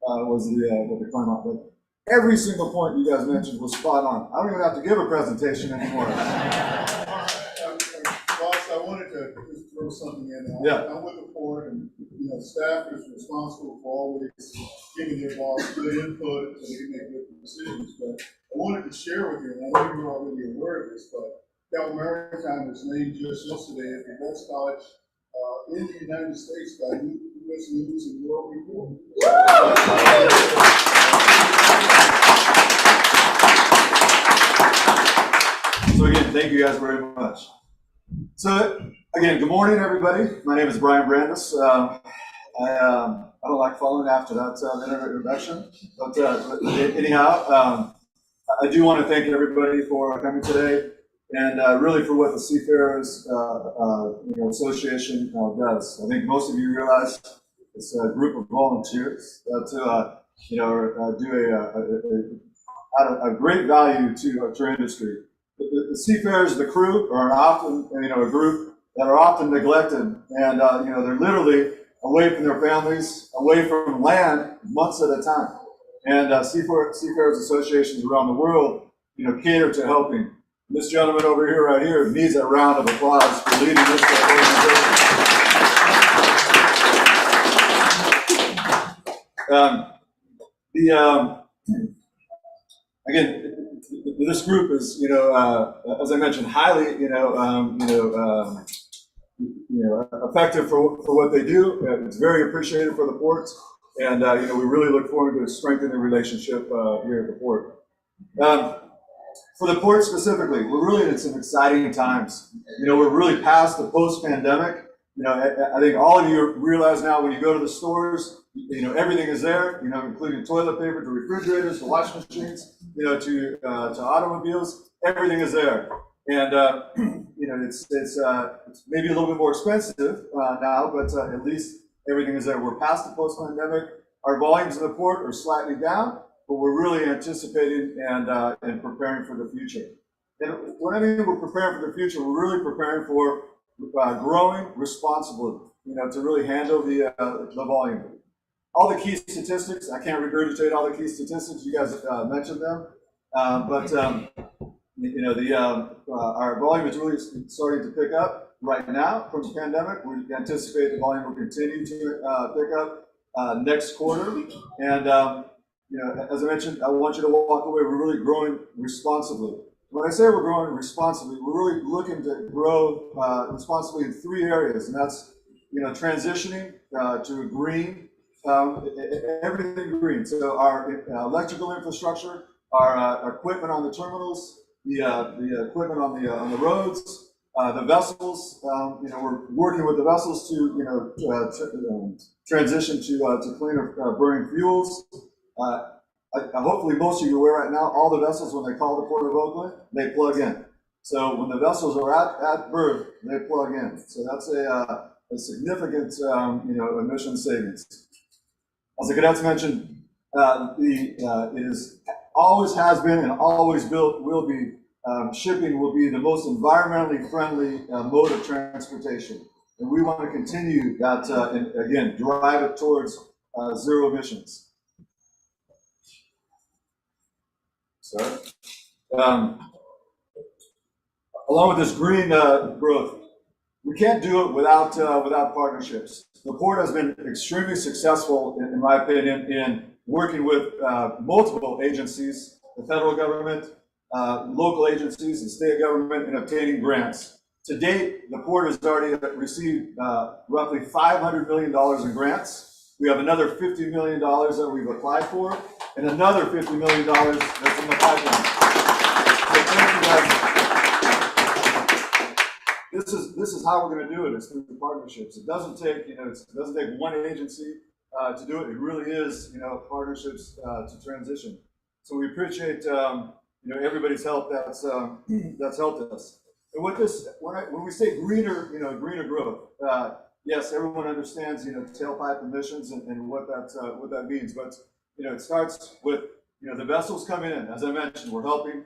[SPEAKER 12] was what they call him. But every single point you guys mentioned was spot on. I don't even have to give a presentation anymore.
[SPEAKER 3] Boss, I wanted to just throw something in.
[SPEAKER 12] Yeah.
[SPEAKER 3] I'm with the port, and staff is responsible for always giving their boss good input so they can make good decisions. But I wanted to share with you, and I know you're already aware of this, but Cal Maritime was named just yesterday as the best college in the United States by U.S. News and World Report.
[SPEAKER 12] So again, thank you guys very much. So again, good morning, everybody. My name is Brian Brandis. I don't like following after that introduction, but anyhow, I do want to thank everybody for coming today. and really for what the Seafarers Association does. I think most of you realize it's a group of volunteers to add a great value to our industry. The seafarers, the crew, are often a group that are often neglected, and they're literally away from their families, away from land months at a time. And seafarers associations around the world, cater to helping. This gentleman over here, right here, needs a round of applause for leading this organization. Again, this group is, as I mentioned, highly, effective for what they do. It's very appreciated for the port, and we really look forward to strengthening the relationship here at the port. For the port specifically, we're really in some exciting times. We're really past the post-pandemic. I think all of you realize now when you go to the stores, everything is there, including toilet paper, to refrigerators, to washing machines, to automobiles, everything is there. And, it's maybe a little bit more expensive now, but at least everything is there. We're past the post-pandemic. Our volumes in the port are slightly down, but we're really anticipating and preparing for the future. And what I mean we're preparing for the future, we're really preparing for growing responsibly, to really handle the volume. All the key statistics, I can't regurgitate all the key statistics, you guys mentioned them, but our volume is really starting to pick up right now from the pandemic. We anticipate the volume will continue to pick up next quarter. And as I mentioned, I want you to walk away. We're really growing responsibly. When I say we're growing responsibly, we're really looking to grow responsibly in 3 areas, and that's transitioning to green, everything green. So our electrical infrastructure, our equipment on the terminals, the equipment on the roads, the vessels. We're working with the vessels to transition to cleaner burning fuels. Hopefully most of you are aware right now, all the vessels, when they call the Port of Oakland, they plug in. So when the vessels are at berth, they plug in. So that's a significant emission savings. As the cadets mentioned, always has been and always will be, shipping will be the most environmentally friendly mode of transportation. And we want to continue that and again, drive it towards zero emissions. Sorry. Along with this green growth, we can't do it without partnerships. The port has been extremely successful, in my opinion, in working with multiple agencies, the federal government, local agencies, and state government, in obtaining grants. To date, the port has already received roughly $500 million in grants. We have another $50 million that we've applied for, and another $50 million that's in the pipeline. So thank you guys. This is how we're going to do it. It's through the partnerships. It doesn't take it doesn't take one agency to do it. It really is partnerships to transition. So we appreciate everybody's help that's helped us. And with this, when we say greener growth, yes, everyone understands tailpipe emissions and what that means. But it starts with the vessels coming in. As I mentioned, we're helping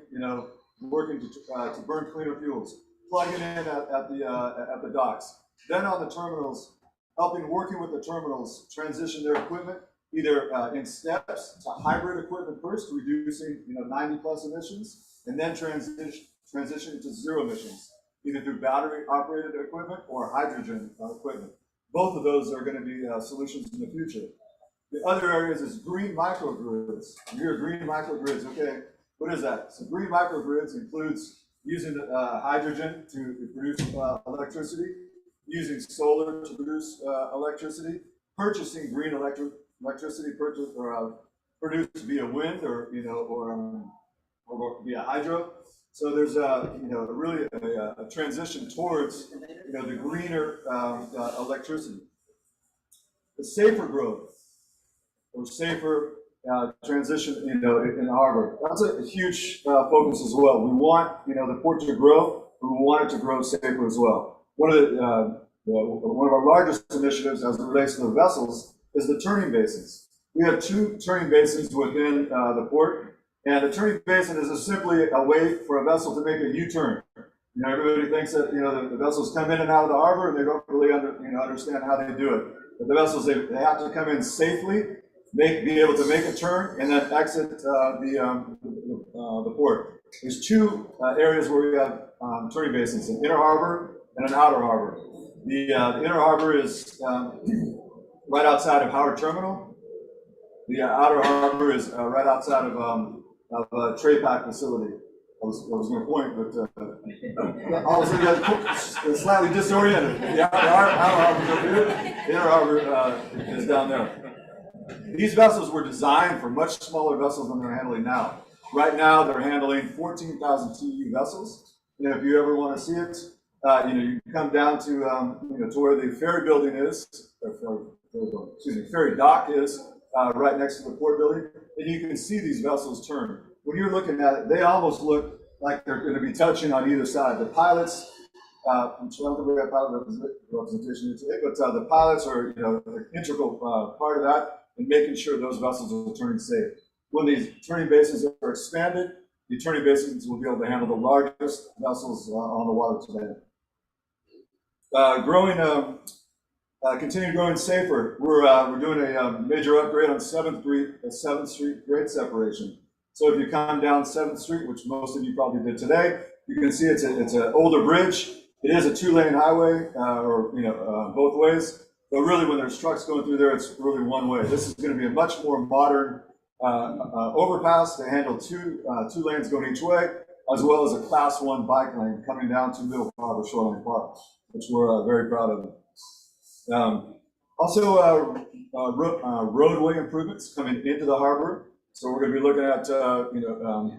[SPEAKER 12] working to burn cleaner fuels, plugging in at the docks. Then on the terminals, working with the terminals, transition their equipment either in steps to hybrid equipment first, reducing 90+ emissions, and then transition to zero emissions, either through battery operated equipment or hydrogen equipment. Both of those are going to be solutions in the future. The other areas is green microgrids. You hear green microgrids, okay? What is that? So green microgrids includes using hydrogen to produce electricity, using solar to produce electricity, purchasing green electricity produced via wind or via hydro. So there's really a transition towards the greener electricity. The safer growth, or safer transition, in the harbor. That's a huge focus as well. We want, the port to grow, but we want it to grow safer as well. One of our largest initiatives as it relates to the vessels is the turning basins. We have 2 turning basins within the port, and the turning basin is just simply a way for a vessel to make a U-turn. Everybody thinks that, the vessels come in and out of the harbor and they don't really understand how they do it. But the vessels, they have to come in safely, be able to make a turn, and then exit the port. There's 2 areas where we have turning basins, an inner harbor and an outer harbor. The inner harbor is right outside of Howard Terminal. The outer harbor is right outside of a tray pack facility. I was going to point, but all of a sudden you got slightly disoriented. The outer harbor is over here. The inner harbor is down there. These vessels were designed for much smaller vessels than they're handling now. Right now, they're handling 14,000 TEU vessels. If you ever want to see it, you can come down to to where the ferry building is, ferry dock is, right next to the port building, and you can see these vessels turn. When you're looking at it, they almost look like they're going to be touching on either side. The pilots, I'm sure we have pilot representation here today, but the pilots are an integral part of that in making sure those vessels are turning safe. When these turning basins are expanded, the turning basins will be able to handle the largest vessels on the water today. Continue growing safer. We're doing a major upgrade on 7th Street grade separation. So if you come down 7th Street, which most of you probably did today, you can see it's an older bridge. It is a 2-lane highway, both ways. But really, when there's trucks going through there, it's really one way. This is going to be a much more modern overpass to handle two lanes going each way, as well as a Class 1 bike lane coming down to Middle Harbor Shoreline Park, which we're very proud of. Also, roadway improvements coming into the harbor. So we're going to be looking at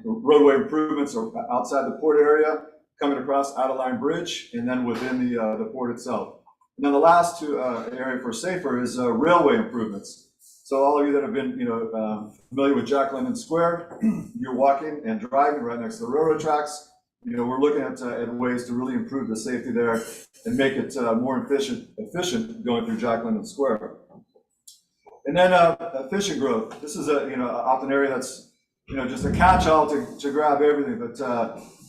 [SPEAKER 12] roadway improvements outside the port area, coming across Adeline Bridge, and then within the port itself. And then the last area for safer is railway improvements. So all of you that have been familiar with Jack London Square, you're walking and driving right next to the railroad tracks. We're looking at ways to really improve the safety there and make it more efficient going through Jack London Square. And then efficient growth. This is often an area that's just a catch-all to grab everything, but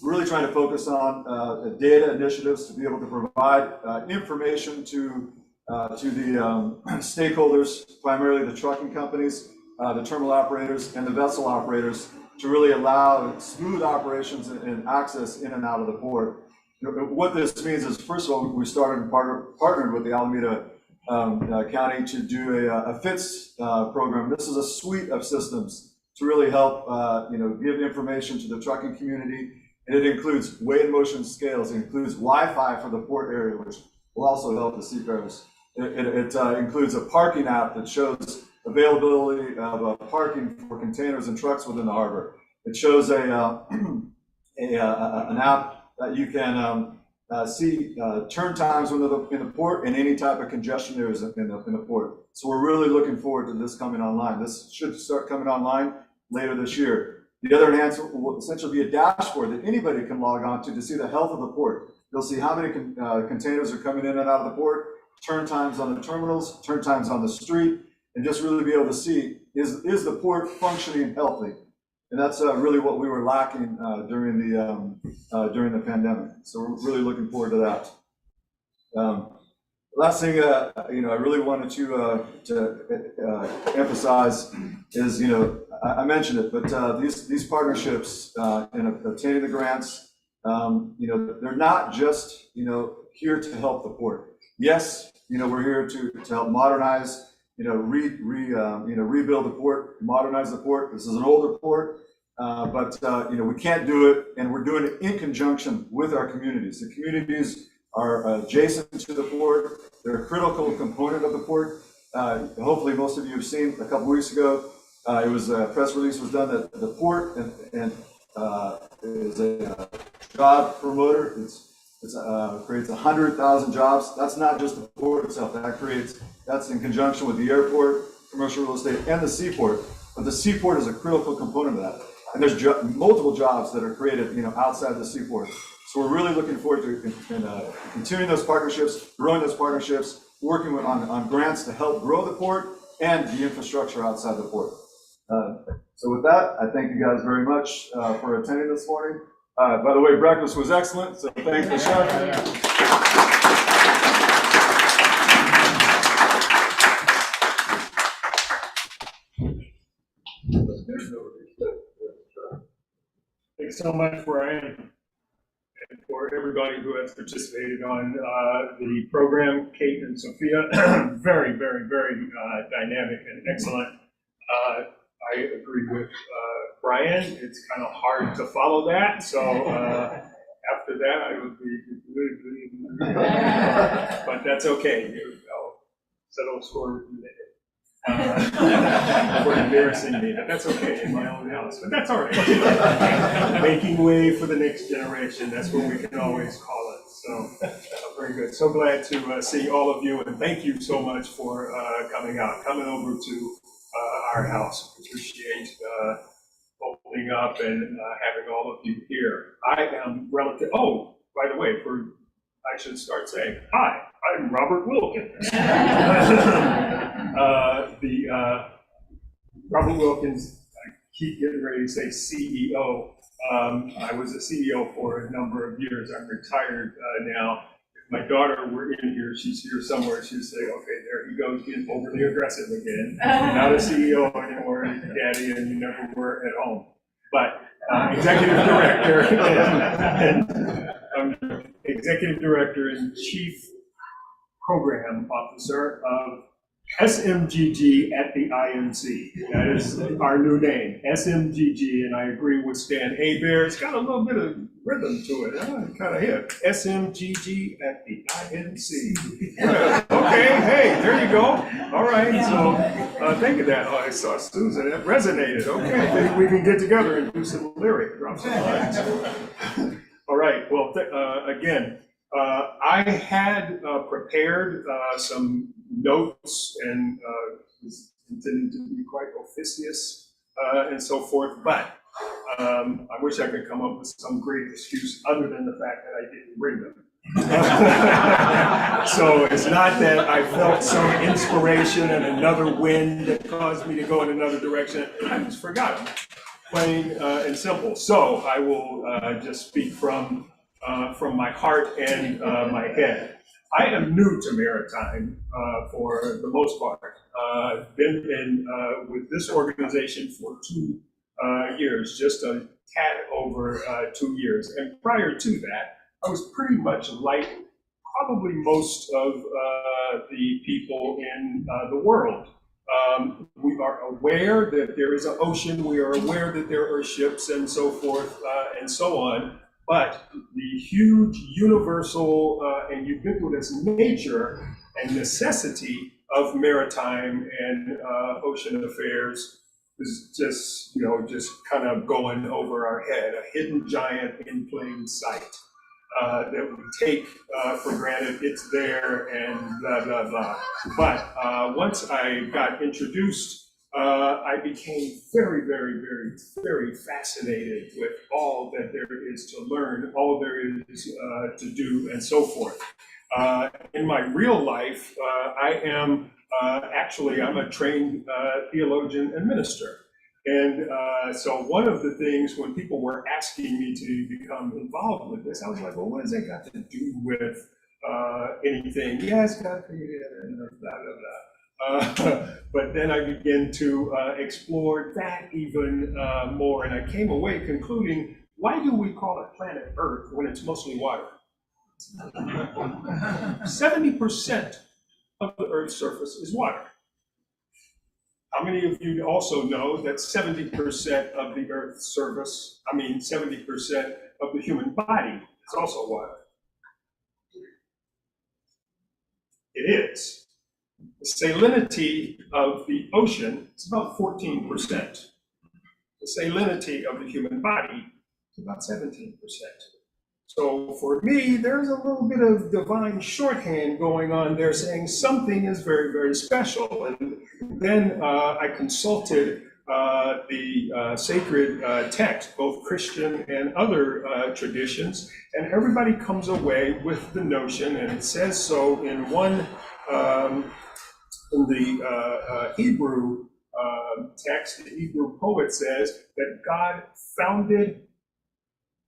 [SPEAKER 12] really trying to focus on data initiatives to be able to provide information to the stakeholders, primarily the trucking companies, the terminal operators, and the vessel operators, to really allow smooth operations and access in and out of the port. What this means is, first of all, we started and partnered with the Alameda County to do a FITS program. This is a suite of systems to really help give information to the trucking community, and it includes weigh and motion scales. It includes Wi-Fi for the port area, which will also help the seafarers. It includes a parking app that shows availability of parking for containers and trucks within the harbor. It shows an app that you can see turn times in the port and any type of congestion there is in the port. So we're really looking forward to this coming online. This should start coming online later this year. The other enhancement will essentially be a dashboard that anybody can log on to see the health of the port. You'll see how many containers are coming in and out of the port, turn times on the terminals, turn times on the street, and just really be able to see, is the port functioning healthy? And that's really what we were lacking during the pandemic. So we're really looking forward to that. Last thing I really wanted to emphasize is, I mentioned it, but these partnerships in obtaining the grants, they're not just here to help the port. Yes, we're here to help modernize, rebuild the port, modernize the port. This is an older port, but we can't do it, and we're doing it in conjunction with our communities. The communities are adjacent to the port. They're a critical component of the port. Hopefully, most of you have seen a couple weeks ago. It was a press release was done that the port and is a job promoter. It creates 100,000 jobs. That's not just the port itself. That's in conjunction with the airport, commercial real estate, and the seaport. but the seaport is a critical component of that. And there's multiple jobs that are created, outside the seaport. So we're really looking forward to continuing those partnerships, growing those partnerships, working on grants to help grow the port and the infrastructure outside the port. So with that, I thank you guys very much for attending this morning. By the way, breakfast was excellent, so thanks for sharing.
[SPEAKER 4] Thanks so much, Brian, and for everybody who has participated on the program. Kate and Sophia, very, very, very dynamic and excellent. I agree with Brian. It's kind of hard to follow that, so after that I would be, but that's okay. I'll settle a score with you later. For embarrassing me, but that's okay in my own house, but that's all right. Making way for the next generation, that's what we can always call it. So very good. So glad to see all of you, and thank you so much for coming over to our house. Appreciate opening up and having all of you here. I am relative. Oh, by the way, I should start saying, hi, I'm Robert Wilkins. Robert Wilkins, I keep getting ready to say CEO. I was a CEO for a number of years. I'm retired now. If my daughter were in here, she's here somewhere, she'd say, okay, there he goes, getting overly aggressive again. You're not a CEO anymore, Daddy, and you never were at home. But executive director executive director and chief program officer of SMGG at the IMC. That is our new name, SMGG, and I agree with Stan Hebert. It's got a little bit of rhythm to it. Kind of hip. SMGG at the IMC. Yeah. Okay, hey, there you go. All right, so think of that. Oh, I saw Susan. It resonated. Okay, maybe we can get together and do some lyric, drop some lines. All right, well, again, I had prepared some notes and was intending to be quite officious and so forth, but I wish I could come up with some great excuse other than the fact that I didn't bring them. So it's not that I felt some inspiration and another wind that caused me to go in another direction. I just forgot them, plain and simple. So I will just speak from my heart and my head. I am new to Maritime for the most part. I've been with this organization for 2 years, just a tad over 2 years. And prior to that, I was pretty much like probably most of the people in the world. We are aware that there is an ocean, we are aware that there are ships and so forth and so on. But the huge universal and ubiquitous nature and necessity of maritime and ocean affairs is just, just kind of going over our head, a hidden giant in plain sight that we take for granted. It's there and blah, blah, blah. But once I got introduced, I became very, very, very, very fascinated with all that there is to learn, all there is to do, and so forth. In my real life, I'm a trained theologian and minister. And so one of the things when people were asking me to become involved with this, I was like, well, what has that got to do with anything? Yeah, it's got to be blah, blah, blah. But then I began to explore that even more, and I came away concluding, why do we call it planet Earth when it's mostly water? 70% of the Earth's surface is water. How many of you also know that 70% of the Earth's surface, 70% of the human body is also water? It is. The salinity of the ocean is about 14%. The salinity of the human body is about 17%. So for me, there's a little bit of divine shorthand going on there saying something is very, very special. And then I consulted
[SPEAKER 13] the sacred text, both Christian and other traditions, and everybody comes away with the notion, and it says so in one, in the Hebrew text, the Hebrew poet says that God founded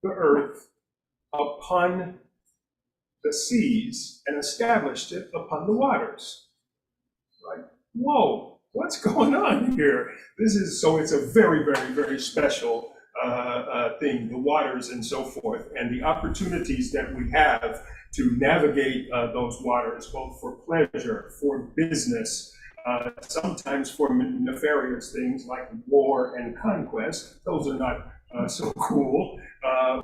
[SPEAKER 13] the earth upon the seas and established it upon the waters. Right? Whoa, what's going on here? This is, so it's a very, very, very special thing, the waters and so forth, and the opportunities that we have to navigate those waters, both for pleasure, for business, sometimes for nefarious things like war and conquest. Those are not so cool,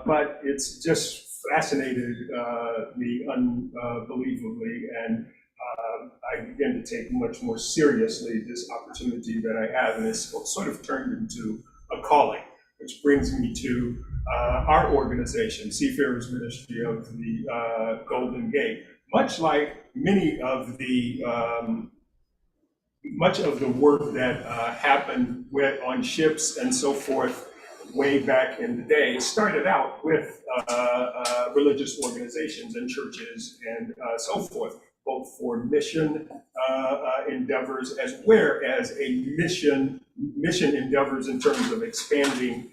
[SPEAKER 13] but it's just fascinated me unbelievably, and I begin to take much more seriously this opportunity that I have, and it's sort of turned into a calling, which brings me to our organization, Seafarers Ministry of the Golden Gate. Much like much of the work that happened on ships and so forth way back in the day started out with religious organizations and churches and so forth, both for mission endeavors as well as mission endeavors in terms of expanding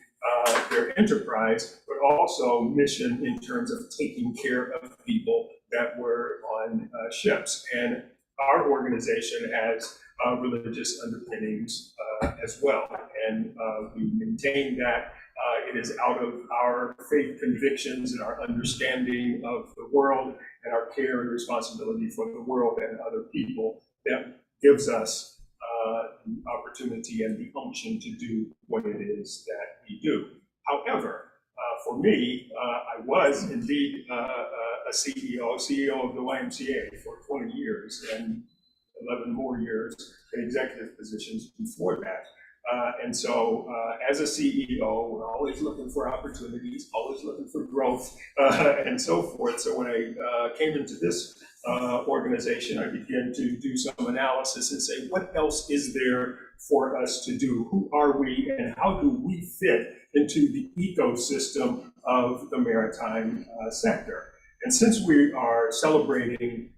[SPEAKER 13] their enterprise, but also mission in terms of taking care of people that were on ships. And our organization has religious underpinnings as well, and we maintain that. It is out of our faith convictions and our understanding of the world and our care and responsibility for the world and other people that gives us the opportunity and the unction to do what it is that we do. However, for me, I was indeed a CEO of the YMCA for 20 years and 11 more years in executive positions before that. And so as a CEO, we're always looking for opportunities, always looking for growth, and so forth. So when I came into this organization, I began to do some analysis and say, what else is there for us to do? Who are we, and how do we fit into the ecosystem of the maritime sector? And since we are celebrating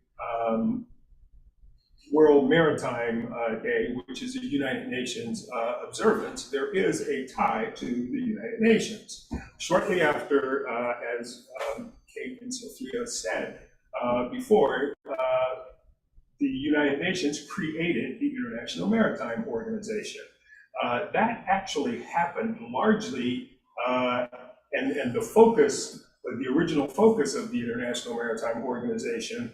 [SPEAKER 13] World Maritime Day, which is a United Nations observance, there is a tie to the United Nations. Shortly after, as Kate and Sophia said before, the United Nations created the International Maritime Organization. That actually happened largely, and the focus, the original focus of the International Maritime Organization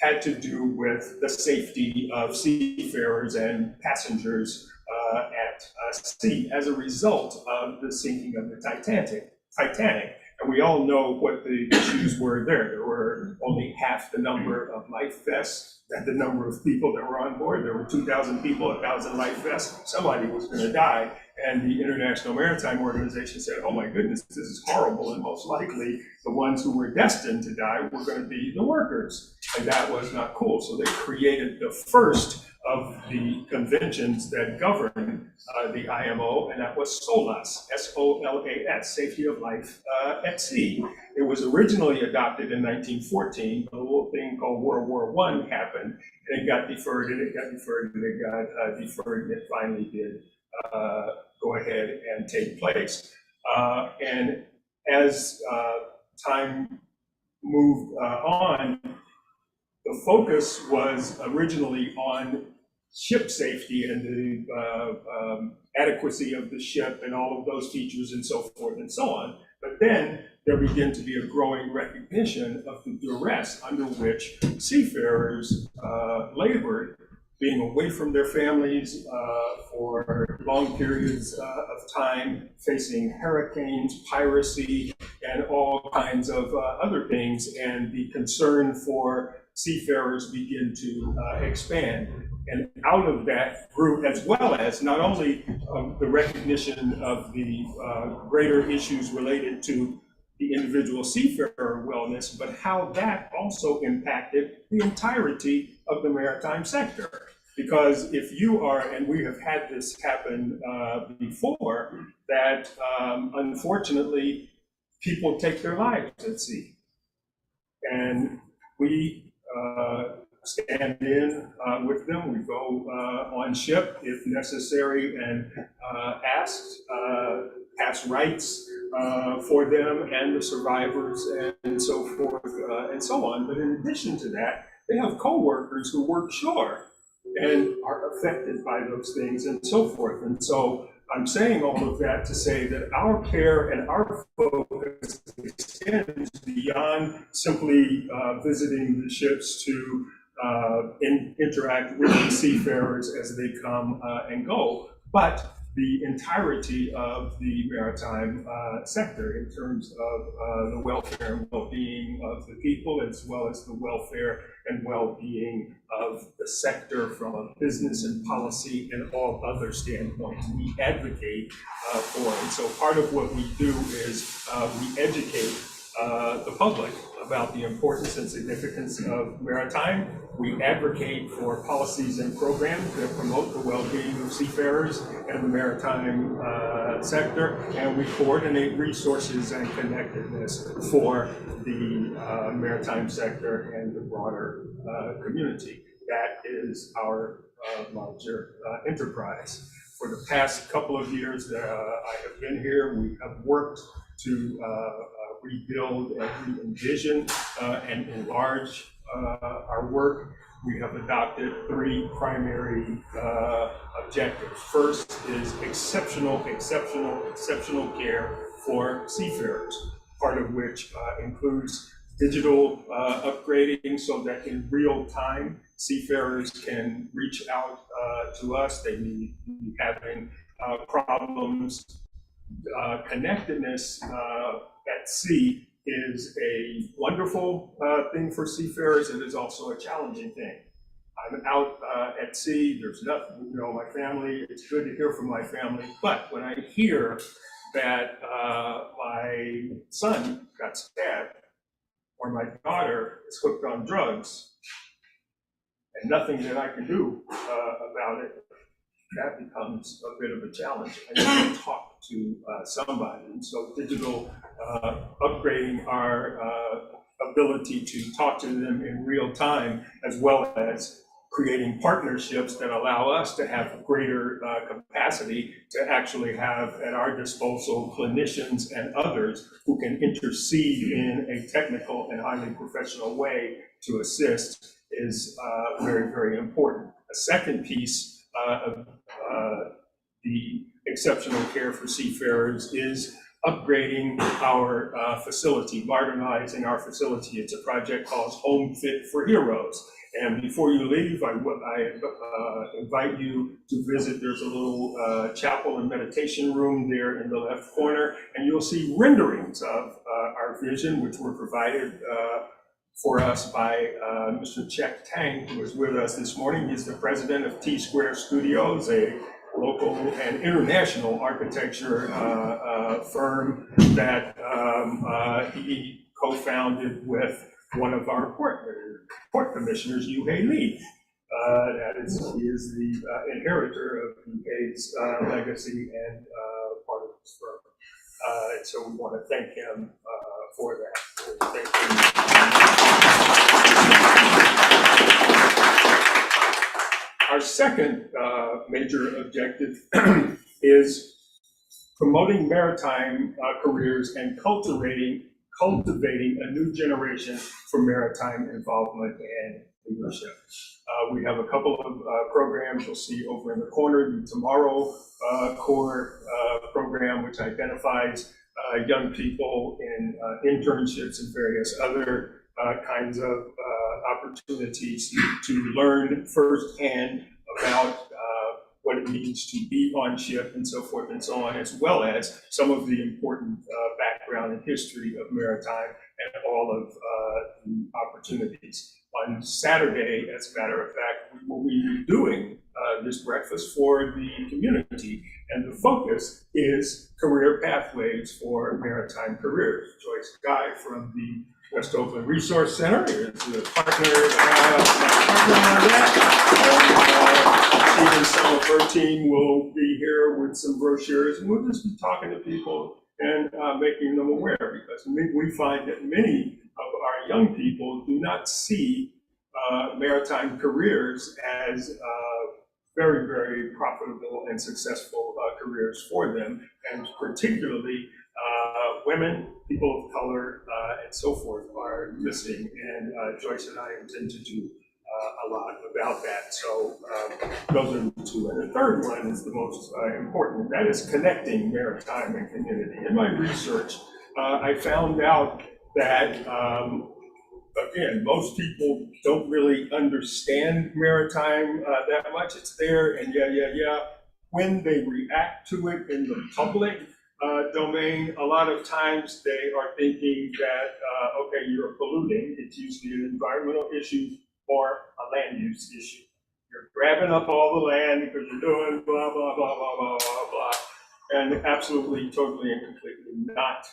[SPEAKER 13] had to do with the safety of seafarers and passengers at sea as a result of the sinking of the Titanic. And we all know what the issues were there. There were only half the number of life vests than the number of people that were on board. There were 2,000 people, 1,000 life vests. Somebody was going to die. And the International Maritime Organization said, oh my goodness, this is horrible. And most likely the ones who were destined to die were going to be the workers. And that was not cool. So they created the first of the conventions that govern the IMO, and that was SOLAS, S-O-L-A-S, Safety of Life at Sea. It was originally adopted in 1914, but a little thing called World War I happened, and it got deferred, and it got deferred, and it got deferred, and it finally did go ahead and take place. And as time moved on, the focus was originally on ship safety and the adequacy of the ship and all of those features and so forth and so on. But then there began to be a growing recognition of the duress under which seafarers labored, being away from their families for long periods of time, facing hurricanes, piracy, and all kinds of other things, and the concern for seafarers begin to expand. And out of that grew, as well as not only the recognition of the greater issues related to the individual seafarer wellness, but how that also impacted the entirety of the maritime sector. Because if you are, and we have had this happen before, that unfortunately people take their lives at sea. And we stand in with them. We go on ship if necessary and pass rights for them and the survivors and so forth and so on. But in addition to that, they have co-workers who work shore and are affected by those things and so forth. And so I'm saying all of that to say that our care and our focus extends beyond simply visiting the ships to interact with the seafarers as they come and go, but the entirety of the maritime sector in terms of the welfare and well-being of the people, as well as the welfare and well-being of the sector from a business and policy and all other standpoints we advocate for. And so part of what we do is we educate the public about the importance and significance of maritime. We advocate for policies and programs that promote the well-being of seafarers and the maritime sector, and we coordinate resources and connectedness for the maritime sector and the broader community. That is our larger enterprise. For the past couple of years that I have been here, we have worked to rebuild and re-envision and enlarge our work. We have adopted 3 primary objectives. First is exceptional care for seafarers, part of which includes digital upgrading so that in real time seafarers can reach out to us. They may be having problems. Connectedness at sea is a wonderful thing for seafarers. It is also a challenging thing. I'm out at sea, there's nothing, my family, it's good to hear from my family, but when I hear that my son got stabbed or my daughter is hooked on drugs and nothing that I can do about it, that becomes a bit of a challenge. I need to talk to somebody. And so digital upgrading our ability to talk to them in real time, as well as creating partnerships that allow us to have greater capacity to actually have at our disposal clinicians and others who can intercede in a technical and highly professional way to assist is very, very important. A second piece of the exceptional care for seafarers is upgrading our facility, modernizing our facility. It's a project called Home Fit for Heroes. And before you leave, I invite you to visit. There's a little chapel and meditation room there in the left corner, and you'll see renderings of our vision, which were provided for us by Mr. Chek Tang, who is with us this morning. He's the president of T Square Studios, a local and international architecture firm that he co-founded with one of our port commissioners, Yuhei Lee. He is the inheritor of Yuhei's legacy and part of his firm. And so we want to thank him for that. Thank you. Our second major objective is promoting maritime careers and cultivating a new generation for maritime involvement and leadership. We have a couple of programs you'll see over in the corner. The Tomorrow Core program, which identifies young people in internships and various other kinds of opportunities to learn firsthand about what it means to be on ship and so forth and so on, as well as some of the important background and history of maritime and all of the opportunities. On Saturday, as a matter of fact, we will be doing this breakfast for the community, and the focus is career pathways for maritime careers. Joyce Guy from the West Oakland Resource Center is the partner on that. Even some of her team will be here with some brochures, and we'll just be talking to people and making them aware, because we find that many of our young people do not see maritime careers as very, very profitable and successful careers for them, and particularly women, people of color, and so forth are missing, and Joyce and I intend to do a lot about that. So those are the two. And the third one is the most important. That is connecting maritime and community. In my research, I found out that, again, most people don't really understand maritime that much. It's there, and yeah. When they react to it in the public domain, a lot of times they are thinking that, okay, you're polluting. It's usually an environmental issue or a land use issue. You're grabbing up all the land because you're doing blah, blah, blah, blah, blah, blah, blah. And absolutely, totally, and completely not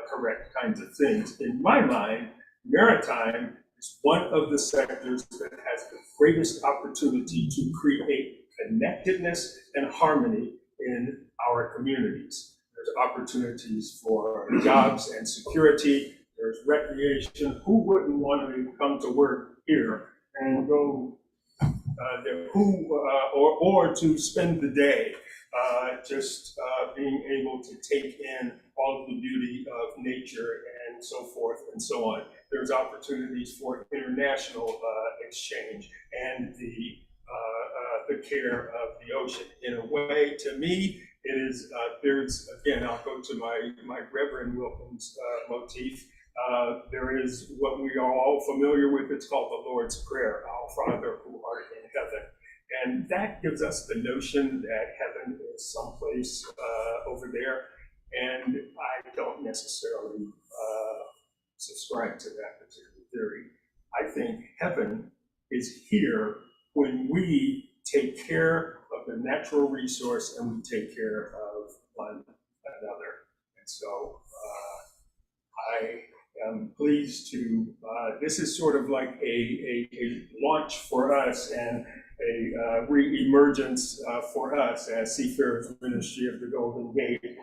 [SPEAKER 13] correct kinds of things. In my mind, maritime is one of the sectors that has the greatest opportunity to create connectedness and harmony in our communities. There's opportunities for jobs and security. There's recreation. Who wouldn't want to come to work here and go or to spend the day just being able to take in all of the beauty of nature and so forth and so on. There's opportunities for international exchange and the care of the ocean. In a way, to me, it is, there's, again, I'll go to my Reverend Wilkins motif. There is what we are all familiar with. It's called the Lord's Prayer, Our Father who art in heaven. And that gives us the notion that heaven is someplace over there. And I don't necessarily subscribe to that particular theory. I think heaven is here when we take care of the natural resource and we take care of one another. And so I am pleased to, this is sort of like a launch for us and a re-emergence for us as Seafarers Ministry of the Golden Gate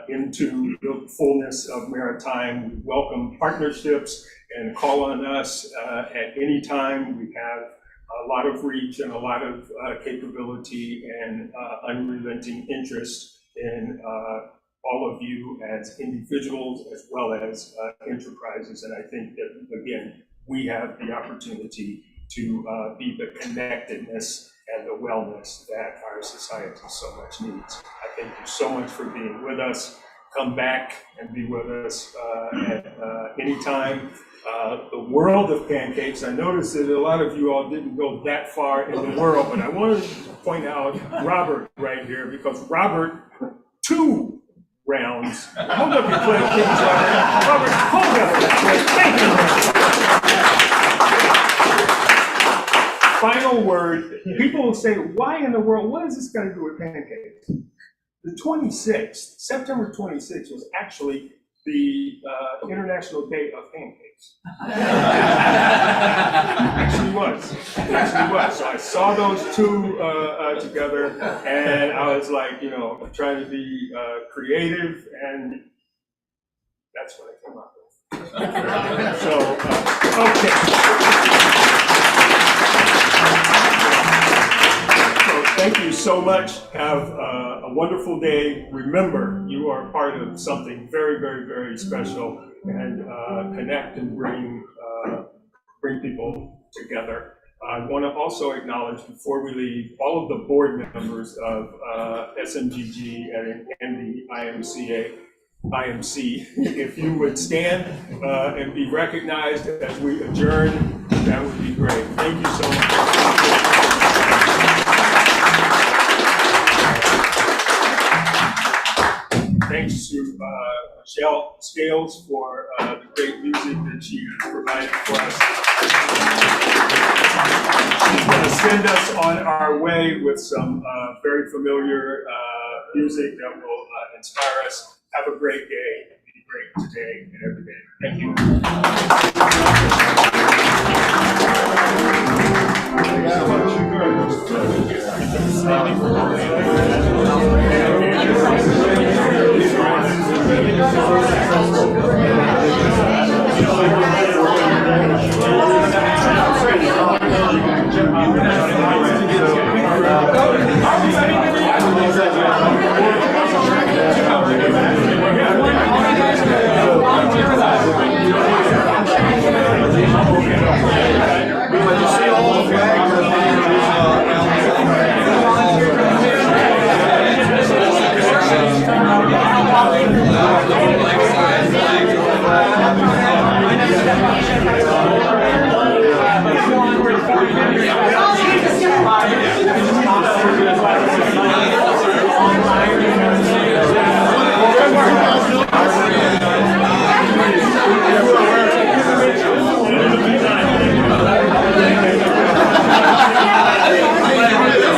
[SPEAKER 13] into the fullness of maritime. We welcome partnerships and call on us at any time. We have a lot of reach and a lot of capability and unrelenting interest in all of you as individuals as well as enterprises. And I think that, again, we have the opportunity to be the connectedness and the wellness that our society so much needs. I thank you so much for being with us. Come back and be with us at any time. The world of pancakes, I noticed that a lot of you all didn't go that far in the world, but I wanted to point out Robert right here, because Robert, 2 rounds. Hold up your plate, please, Robert. Robert, hold up your plate. Thank you. Final word. People will say, why in the world, what is this got to do with pancakes? The 26th, September 26th, was actually the International Day of Pancakes. Actually was. So I saw those two together, and I was like, you know, trying to be creative, and that's what I came up with. So, okay. Thank you so much. Have a wonderful day. Remember, you are part of something very, very, very special, and connect and bring people together. I want to also acknowledge, before we leave, all of the board members of SMGG and the IMC. If you would stand and be recognized as we adjourn, that would be great. Thank you so much. Thanks to Michelle Scales for the great music that she provided for us. She's going to send us on our way with some very familiar music that will inspire us. Have a great day. Be great. celebrate today and every day. Thank you.
[SPEAKER 3] Thank you so much.